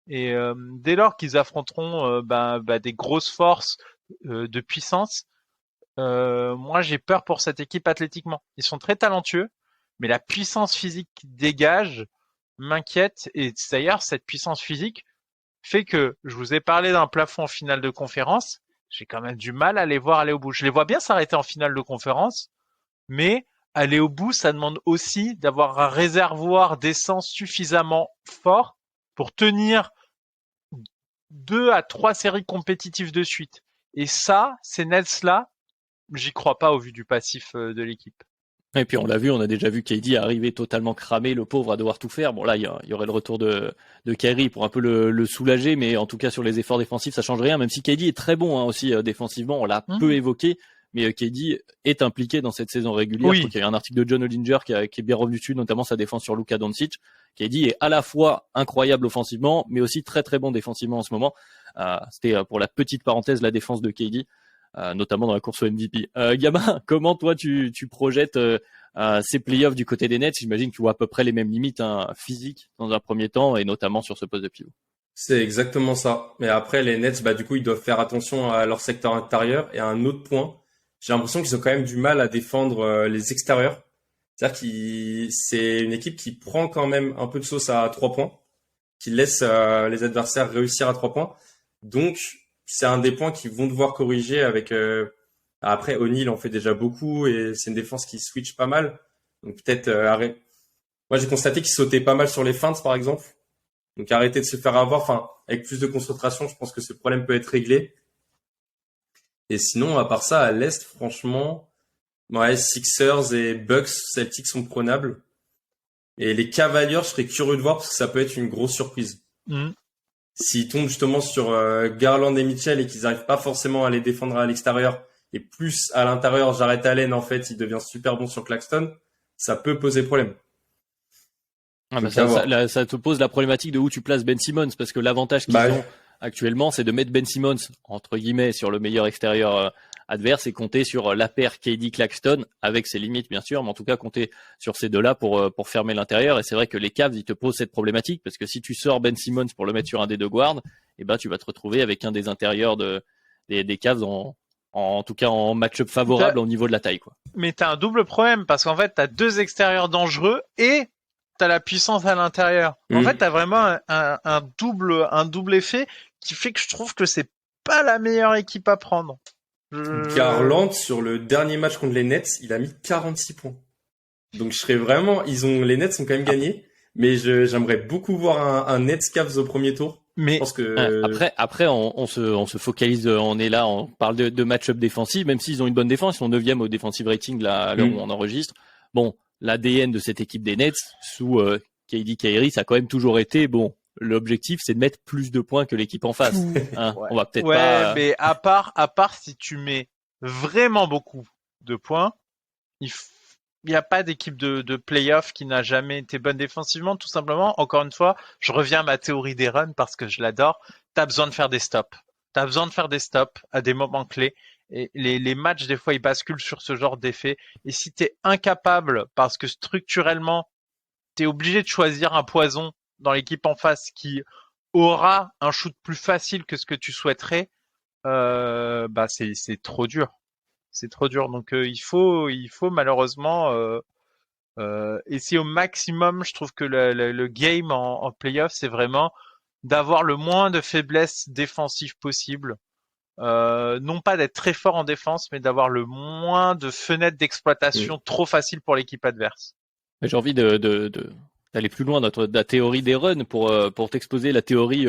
Et dès lors qu'ils affronteront des grosses forces de puissance, moi j'ai peur pour cette équipe athlétiquement. Ils sont très talentueux, mais la puissance physique qu'ils dégagent m'inquiète. Et d'ailleurs, cette puissance physique fait que je vous ai parlé d'un plafond en finale de conférence. J'ai quand même du mal à les voir aller au bout. Je les vois bien s'arrêter en finale de conférence, mais aller au bout, ça demande aussi d'avoir un réservoir d'essence suffisamment fort pour tenir 2 à 3 séries compétitives de suite. Et ça, ces Nets-là, j'y crois pas au vu du passif de l'équipe. Et puis on l'a vu, on a déjà vu KD arriver totalement cramé, le pauvre à devoir tout faire. Bon là, il y aurait le retour de Kyrie pour un peu le soulager, mais en tout cas sur les efforts défensifs, ça change rien. Même si KD est très bon aussi défensivement, on l'a peu évoqué, mais KD est impliqué dans cette saison régulière. Oui. Je crois qu'il y a un article de John Hollinger qui est bien revenu dessus, notamment sa défense sur Luka Doncic. KD est à la fois incroyable offensivement, mais aussi très très bon défensivement en ce moment. C'était pour la petite parenthèse la défense de KD. Notamment dans la course au MVP. Gabin, comment toi tu projettes ces playoffs du côté des Nets? J'imagine que tu vois à peu près les mêmes limites physiques dans un premier temps et notamment sur ce poste de pivot. C'est exactement ça. Mais après, les Nets, du coup, ils doivent faire attention à leur secteur intérieur. Et un autre point, j'ai l'impression qu'ils ont quand même du mal à défendre les extérieurs. C'est-à-dire que c'est une équipe qui prend quand même un peu de sauce à 3 points, qui laisse les adversaires réussir à 3 points. Donc, c'est un des points qu'ils vont devoir corriger avec. Après, O'Neal en fait déjà beaucoup et c'est une défense qui switch pas mal. Donc peut-être arrête. Moi, j'ai constaté qu'ils sautaient pas mal sur les feintes, par exemple. Donc arrêter de se faire avoir. Enfin, avec plus de concentration, je pense que ce problème peut être réglé. Et sinon, à part ça, à l'est, franchement, ouais, Sixers et Bucks, Celtics sont prenables. Et les Cavaliers, je serais curieux de voir parce que ça peut être une grosse surprise. S'ils tombent justement sur Garland et Mitchell et qu'ils n'arrivent pas forcément à les défendre à l'extérieur et plus à l'intérieur, Jarrett Allen, en fait, il devient super bon sur Claxton, ça peut poser problème. Ça te pose la problématique de où tu places Ben Simmons parce que l'avantage qu'ils ont actuellement, c'est de mettre Ben Simmons, entre guillemets, sur le meilleur extérieur adverse et compter sur la paire KD-Claxton, avec ses limites bien sûr, mais en tout cas compter sur ces deux-là pour fermer l'intérieur. Et c'est vrai que les Cavs, ils te posent cette problématique, parce que si tu sors Ben Simmons pour le mettre sur un des deux guards, tu vas te retrouver avec un des intérieurs des Cavs en tout cas en match-up favorable au niveau de la taille, quoi. Mais t'as un double problème, parce qu'en fait, t'as deux extérieurs dangereux et t'as la puissance à l'intérieur. En fait, t'as vraiment un double effet qui fait que je trouve que c'est pas la meilleure équipe à prendre. Garland, sur le dernier match contre les Nets, il a mis 46 points. Donc je serais vraiment, les Nets ont quand même gagné, mais j'aimerais beaucoup voir un Nets Cavs au premier tour. Mais je pense que après on se focalise, on est là, on parle de match-up défensif, même s'ils ont une bonne défense, ils sont 9e au defensive rating là à l'heure où on enregistre. Bon, l'ADN de cette équipe des Nets sous KD Kyrie, ça a quand même toujours été l'objectif, c'est de mettre plus de points que l'équipe en face. Hein, ouais. On va peut-être pas. Mais à part si tu mets vraiment beaucoup de points, il n'y a pas d'équipe de play-off qui n'a jamais été bonne défensivement, tout simplement. Encore une fois, je reviens à ma théorie des runs parce que je l'adore. T'as besoin de faire des stops. T'as besoin de faire des stops à des moments clés. Et les matchs, des fois, ils basculent sur ce genre d'effet. Et si t'es incapable, parce que structurellement, t'es obligé de choisir un poison dans l'équipe en face qui aura un shoot plus facile que ce que tu souhaiterais, c'est trop dur. C'est trop dur. Donc il faut malheureusement essayer au maximum. Je trouve que le game en playoff, c'est vraiment d'avoir le moins de faiblesses défensives possible. Non pas d'être très fort en défense, mais d'avoir le moins de fenêtres d'exploitation trop faciles pour l'équipe adverse. J'ai envie d'aller plus loin dans la théorie des runs pour t'exposer la théorie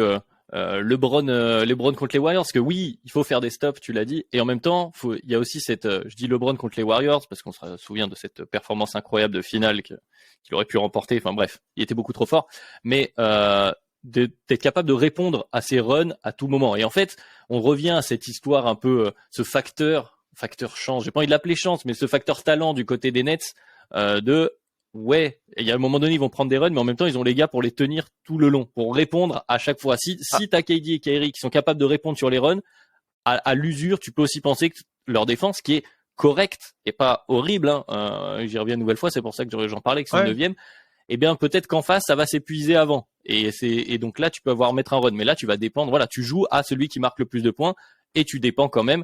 LeBron contre les Warriors, parce que oui, il faut faire des stops, tu l'as dit, et en même temps, il y a aussi je dis LeBron contre les Warriors parce qu'on se souvient de cette performance incroyable de finale qu'il aurait pu remporter. Enfin bref, il était beaucoup trop fort, mais d'être capable de répondre à ces runs à tout moment. Et en fait, on revient à cette histoire un peu, ce facteur chance. J'ai pas envie de l'appeler chance, mais ce facteur talent du côté des Nets ouais, il y a un moment donné, ils vont prendre des runs, mais en même temps, ils ont les gars pour les tenir tout le long, pour répondre à chaque fois. Si t'as KD et Kyrie qui sont capables de répondre sur les runs, à l'usure, tu peux aussi penser que leur défense, qui est correcte et pas horrible, j'y reviens une nouvelle fois, c'est pour ça que j'en parlais, que c'est le 9e, eh bien, peut-être qu'en face, ça va s'épuiser avant. Et donc là, tu peux mettre un run. Mais là, tu vas dépendre, voilà, tu joues à celui qui marque le plus de points et tu dépends quand même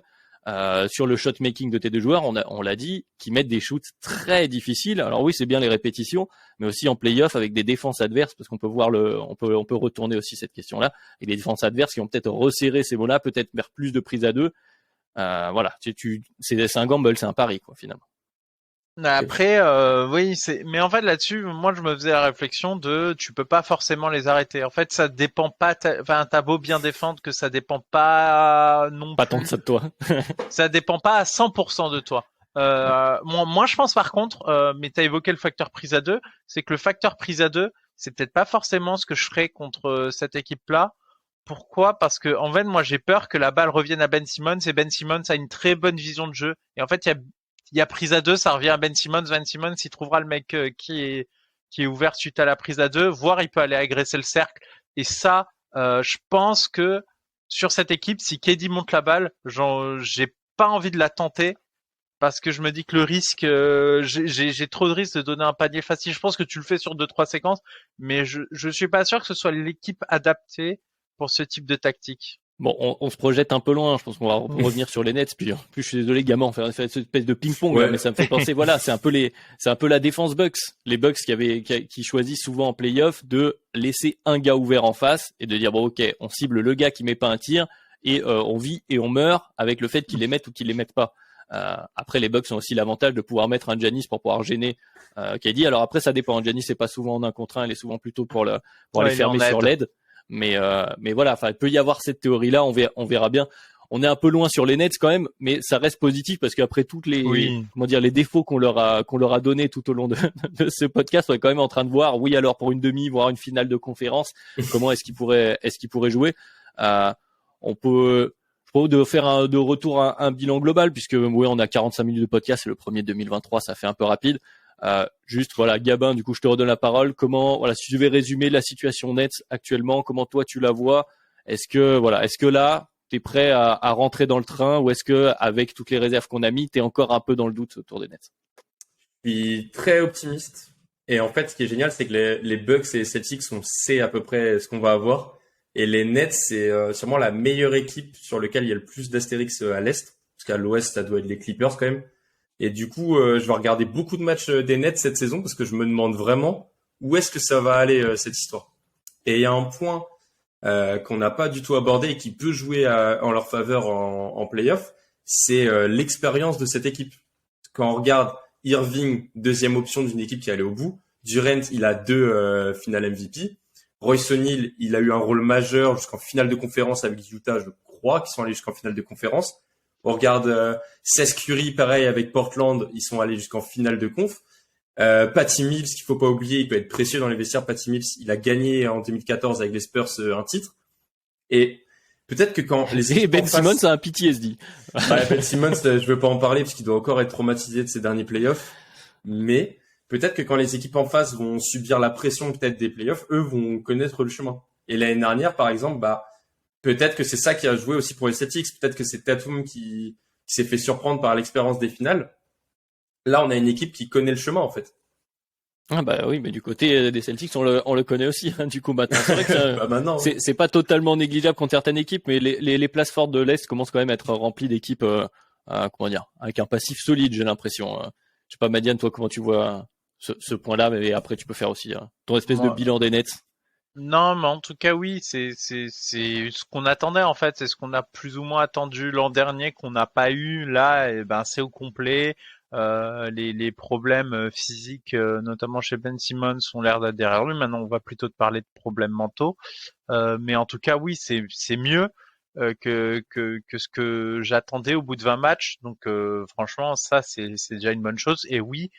sur le shot making de tes deux joueurs, on l'a dit, qui mettent des shoots très difficiles. Alors oui, c'est bien les répétitions, mais aussi en play-off avec des défenses adverses, parce qu'on peut voir on peut retourner aussi cette question-là, et les défenses adverses qui ont peut-être resserré ces mots-là, peut-être vers plus de prises à deux. Voilà, c'est un gamble, c'est un pari, quoi, finalement. Après, oui, mais en fait là-dessus, moi je me faisais la réflexion tu peux pas forcément les arrêter. En fait, ça dépend pas. T'as beau bien défendre que ça dépend pas non plus. Pas tant que ça de toi. Ça dépend pas à 100% de toi. Moi, je pense par contre, mais t'as évoqué le facteur prise à deux, c'est que le facteur prise à deux, c'est peut-être pas forcément ce que je ferais contre cette équipe-là. Pourquoi? Parce que en fait, moi, j'ai peur que la balle revienne à Ben Simmons et Ben Simmons a une très bonne vision de jeu. Et en fait, il y a prise à deux, ça revient à Ben Simmons. Ben Simmons, il trouvera le mec qui est ouvert suite à la prise à deux, voire il peut aller agresser le cercle. Et ça, je pense que sur cette équipe, si KD monte la balle, j'ai pas envie de la tenter parce que je me dis que le risque, j'ai trop de risques de donner un panier facile. Je pense que tu le fais sur 2-3 séquences, mais je suis pas sûr que ce soit l'équipe adaptée pour ce type de tactique. Bon, on se projette un peu loin. Je pense qu'on va revenir sur les Nets. Puis je suis désolé, gamin, on fait cette espèce de ping-pong, Ouais. mais ça me fait penser. Voilà, c'est un peu la défense Bucks. Les Bucks qui choisissent souvent en playoff de laisser un gars ouvert en face et de dire bon, ok, on cible le gars qui met pas un tir et on vit et on meurt avec le fait qu'ils les mettent ou qu'ils les mettent pas. Après, les Bucks ont aussi l'avantage de pouvoir mettre un Giannis pour pouvoir gêner KD. Alors après, ça dépend. Giannis c'est pas souvent en 1 contre 1, il est souvent plutôt pour aller fermer sur l'aide. Mais voilà, enfin, il peut y avoir cette théorie-là, on verra bien. On est un peu loin sur les Nets quand même, mais ça reste positif parce qu'après toutes les, les défauts qu'on leur a donnés tout au long de ce podcast, on est quand même en train de voir, oui, alors pour une demi, voire une finale de conférence, comment est-ce qu'ils pourraient jouer. On peut, je propose de faire de retour un bilan global puisque, oui, on a 45 minutes de podcast, c'est le premier de 2023, ça fait un peu rapide. Juste voilà, Gabin, du coup je te redonne la parole. Si je devais résumer la situation Nets actuellement, comment toi tu la vois? Est-ce que là t'es prêt à rentrer dans le train ou est-ce que avec toutes les réserves qu'on a mis, t'es encore un peu dans le doute autour des Nets? Je suis très optimiste. Et en fait, ce qui est génial, c'est que les Bucks et les Celtics, on sait à peu près ce qu'on va avoir. Et les Nets, c'est sûrement la meilleure équipe sur laquelle il y a le plus d'astérix à l'Est. Parce qu'à l'Ouest, ça doit être les Clippers quand même. Et du coup, je vais regarder beaucoup de matchs des Nets cette saison parce que je me demande vraiment où est-ce que ça va aller cette histoire. Et il y a un point qu'on n'a pas du tout abordé et qui peut jouer en leur faveur en playoff, c'est l'expérience de cette équipe. Quand on regarde Irving, deuxième option d'une équipe qui allait au bout, Durant, il a 2 finales MVP. Royce O'Neal, il a eu un rôle majeur jusqu'en finale de conférence avec Utah, je crois, qu'ils sont allés jusqu'en finale de conférence. On regarde Seth Curry, pareil avec Portland, ils sont allés jusqu'en finale de conf. Patty Mills, qu'il faut pas oublier, il peut être précieux dans les vestiaires. Patty Mills, il a gagné en 2014 avec les Spurs un titre. Et peut-être que quand les équipes Ben Simmons a un PTSD. Ben Simmons, je veux pas en parler parce qu'il doit encore être traumatisé de ses derniers playoffs. Mais peut-être que quand les équipes en face vont subir la pression peut-être des playoffs, eux vont connaître le chemin. Et l'année dernière, par exemple, peut-être que c'est ça qui a joué aussi pour les Celtics. Peut-être que c'est Tatum qui s'est fait surprendre par l'expérience des finales. Là, on a une équipe qui connaît le chemin, en fait. Ah bah oui, mais du côté des Celtics, on le connaît aussi, hein, du coup maintenant. C'est vrai que maintenant, c'est pas totalement négligeable contre certaines équipes, mais les places fortes de l'Est commencent quand même à être remplies d'équipes, avec un passif solide, j'ai l'impression. Je sais pas, Madiane, toi, comment tu vois ce point-là, mais après tu peux faire aussi ton espèce de bilan des Nets. Non, mais en tout cas, oui, c'est ce qu'on attendait en fait, c'est ce qu'on a plus ou moins attendu l'an dernier qu'on n'a pas eu. Là, et ben c'est au complet. Les problèmes physiques, notamment chez Ben Simmons, ont l'air d'être derrière lui. Maintenant, on va plutôt te parler de problèmes mentaux. Mais en tout cas, oui, c'est mieux que ce que j'attendais au bout de 20 matchs. Donc, franchement, ça c'est déjà une bonne chose. Et oui,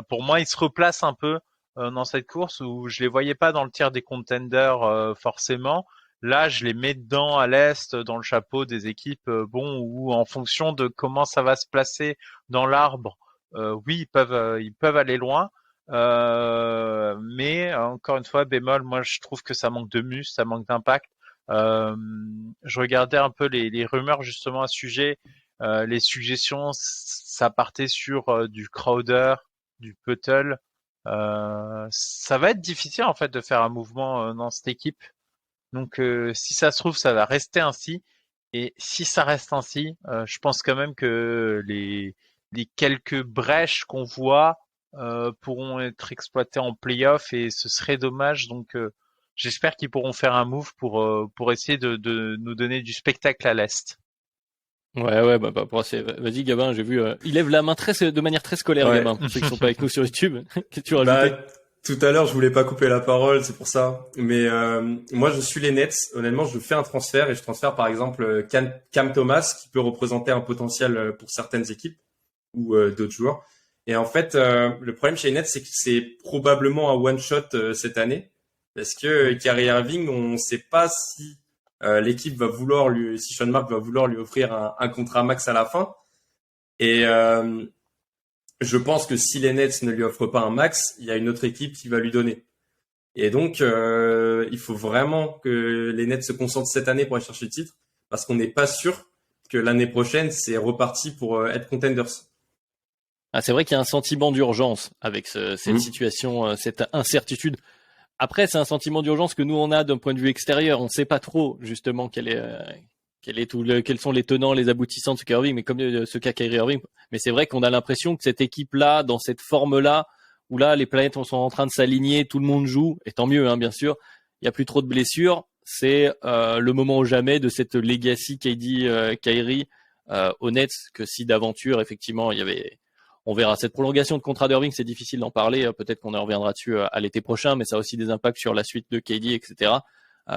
pour moi, il se replace un peu dans cette course où je les voyais pas dans le tiers des contenders forcément. Là, je les mets dedans à l'est, dans le chapeau des équipes, où en fonction de comment ça va se placer dans l'arbre, oui, ils peuvent aller loin. Mais encore une fois, bémol, moi je trouve que ça manque de muscle, ça manque d'impact. Je regardais un peu les rumeurs justement à ce sujet, les suggestions, ça partait sur du Crowder, du Puttle. Ça va être difficile en fait de faire un mouvement dans cette équipe. Donc si ça se trouve, ça va rester ainsi. Et si ça reste ainsi, je pense quand même que les quelques brèches qu'on voit pourront être exploitées en play-off et ce serait dommage. Donc j'espère qu'ils pourront faire un move pour essayer de nous donner du spectacle à l'Est. Ouais, vas-y, Gabin, j'ai vu, il lève la main de manière très scolaire, ouais. Gabin, pour ceux qui sont pas avec nous sur YouTube. Qu'est-ce que tu rajoutes? Tout à l'heure, je voulais pas couper la parole, c'est pour ça. Mais moi, je suis les Nets. Honnêtement, je fais un transfert et je transfère par exemple Cam Thomas, qui peut représenter un potentiel pour certaines équipes. ou d'autres joueurs. Et en fait, le problème chez les Nets, c'est que c'est probablement un one-shot cette année. Parce que Kyrie Irving, on ne sait pas si l'équipe va vouloir si Sean Marks va vouloir lui offrir un contrat max à la fin. Et je pense que si les Nets ne lui offrent pas un max, il y a une autre équipe qui va lui donner. Et donc, il faut vraiment que les Nets se concentrent cette année pour aller chercher le titre, parce qu'on n'est pas sûr que l'année prochaine, c'est reparti pour être contenders. Ah, c'est vrai qu'il y a un sentiment d'urgence avec cette situation, cette incertitude. Après, c'est un sentiment d'urgence que nous on a d'un point de vue extérieur. On ne sait pas trop justement quels sont les tenants, les aboutissants de ce Kyrie Irving, mais comme ce cas Kyrie Irving. Mais c'est vrai qu'on a l'impression que cette équipe-là, dans cette forme-là, où là les planètes sont en train de s'aligner, tout le monde joue, et tant mieux, hein, bien sûr. Il y a plus trop de blessures. C'est le moment ou jamais de cette legacy KD, Kyrie aux Nets, que si d'aventure effectivement il y avait. On verra. Cette prolongation de contrat d'Irving, c'est difficile d'en parler. Peut-être qu'on en reviendra dessus à l'été prochain, mais ça a aussi des impacts sur la suite de KD, etc.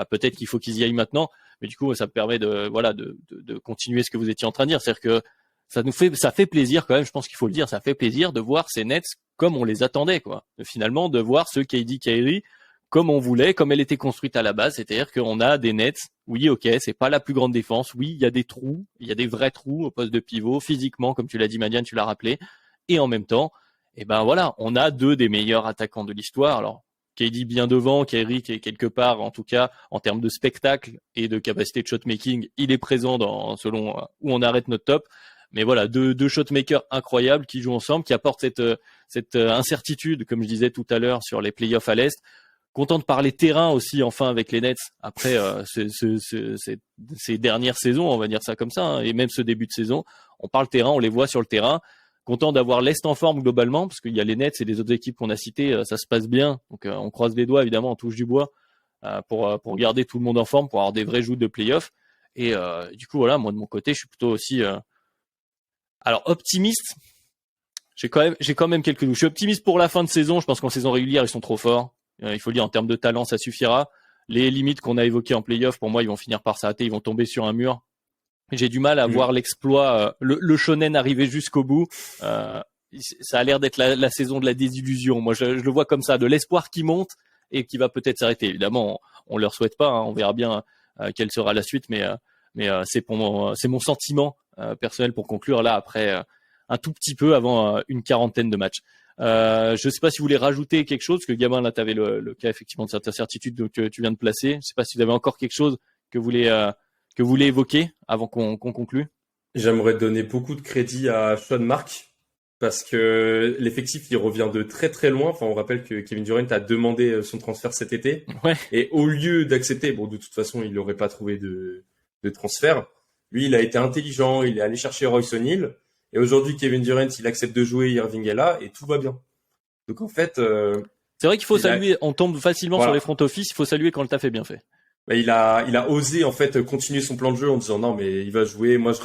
Peut-être qu'il faut qu'ils y aillent maintenant, mais du coup, ça permet de continuer ce que vous étiez en train de dire. C'est-à-dire que ça fait plaisir quand même. Je pense qu'il faut le dire, ça fait plaisir de voir ces Nets comme on les attendait, quoi. Finalement, de voir ce KD, Kyrie comme on voulait, comme elle était construite à la base. C'est-à-dire qu'on a des Nets. Oui, ok, c'est pas la plus grande défense. Oui, il y a des trous, il y a des vrais trous au poste de pivot, physiquement, comme tu l'as dit, Madiane, tu l'as rappelé. Et en même temps, voilà, on a deux des meilleurs attaquants de l'histoire. Alors, KD bien devant, Kyrie qui est quelque part, en tout cas, en termes de spectacle et de capacité de shotmaking, il est présent selon où on arrête notre top. Mais voilà, deux shotmakers incroyables qui jouent ensemble, qui apportent cette incertitude, comme je disais tout à l'heure, sur les playoffs à l'Est. Content de parler terrain aussi, enfin, avec les Nets, après ces dernières saisons, on va dire ça comme ça, hein, et même ce début de saison. On parle terrain, on les voit sur le terrain. Content d'avoir l'Est en forme globalement, parce qu'il y a les Nets et les autres équipes qu'on a citées, ça se passe bien. Donc on croise les doigts, évidemment, on touche du bois pour garder tout le monde en forme, pour avoir des vrais joutes de play-off. Et du coup, voilà, moi de mon côté, je suis plutôt aussi alors optimiste. J'ai quand même quelques doutes. Je suis optimiste pour la fin de saison. Je pense qu'en saison régulière, ils sont trop forts. Il faut le dire, en termes de talent, ça suffira. Les limites qu'on a évoquées en play-off, pour moi, ils vont finir par s'arrêter. Ils vont tomber sur un mur. J'ai du mal à voir l'exploit, le shonen arriver jusqu'au bout. Ça a l'air d'être la saison de la désillusion. Moi, je le vois comme ça, de l'espoir qui monte et qui va peut-être s'arrêter. Évidemment, on leur souhaite pas. Hein, on verra bien quelle sera la suite, mais c'est mon sentiment personnel pour conclure là après un tout petit peu avant une quarantaine de matchs. Je sais pas si vous voulez rajouter quelque chose, parce que Gabin, là, tu avais le cas effectivement de cette incertitude que tu viens de placer. Je sais pas si vous avez encore quelque chose que vous voulez évoquer avant qu'on conclue. J'aimerais donner beaucoup de crédit à Sean Marks, parce que l'effectif, il revient de très très loin. Enfin, on rappelle que Kevin Durant a demandé son transfert cet été. Ouais. Et au lieu d'accepter, bon, de toute façon, il n'aurait pas trouvé de transfert. Lui, il a été intelligent, il est allé chercher Royce O'Neal. Et aujourd'hui, Kevin Durant, il accepte de jouer, Irving est là, et tout va bien. Donc en fait... c'est vrai qu'il faut saluer, on tombe facilement sur les front office, il faut saluer quand le taf est bien fait. Il a osé en fait continuer son plan de jeu en disant non, mais il va jouer, moi je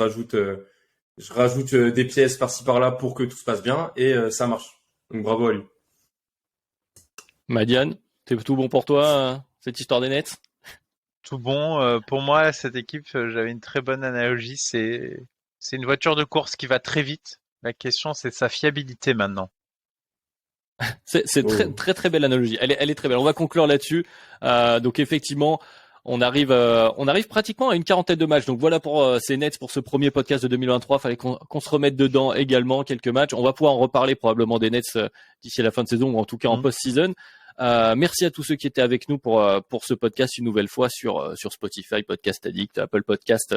rajoute des pièces par-ci par-là pour que tout se passe bien, et ça marche. Donc bravo à lui. Madiane, c'est tout bon pour toi, cette histoire des Nets? Tout bon. Pour moi, cette équipe, j'avais une très bonne analogie. C'est une voiture de course qui va très vite. La question, c'est sa fiabilité maintenant. C'est très, très très belle analogie. Elle est très belle. On va conclure là-dessus. Donc effectivement, on arrive pratiquement à une quarantaine de matchs. Donc voilà pour ces Nets pour ce premier podcast de 2023. Fallait qu'on se remette dedans également quelques matchs. On va pouvoir en reparler probablement des Nets d'ici à la fin de saison ou en tout cas en post-season. Merci à tous ceux qui étaient avec nous pour ce podcast une nouvelle fois sur Spotify, Podcast Addict, Apple Podcast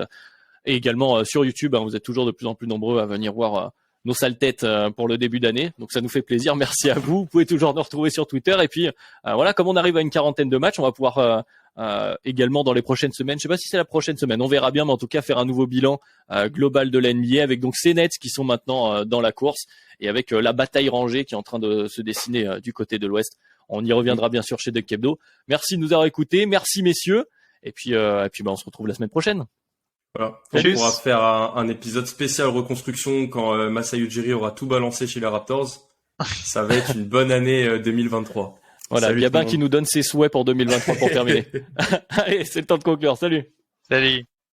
et également sur YouTube. Vous êtes toujours de plus en plus nombreux à venir voir nos sales têtes pour le début d'année. Donc ça nous fait plaisir. Merci à vous. Vous pouvez toujours nous retrouver sur Twitter. Et puis voilà, comme on arrive à une quarantaine de matchs, on va pouvoir également dans les prochaines semaines, je sais pas si c'est la prochaine semaine, on verra bien, mais en tout cas faire un nouveau bilan global de la NBA avec donc ces Nets qui sont maintenant dans la course et avec la bataille rangée qui est en train de se dessiner du côté de l'Ouest. On y reviendra bien sûr chez Duck Hebdo. Merci de nous avoir écoutés. Merci messieurs. Et puis on se retrouve la semaine prochaine. Voilà. On pourra faire un épisode spécial reconstruction quand Masai Ujiri aura tout balancé chez les Raptors. Ça va être une bonne année 2023. Voilà, Salut Gabin qui nous donne ses souhaits pour 2023 pour terminer. Allez, c'est le temps de conclure. Salut. Salut.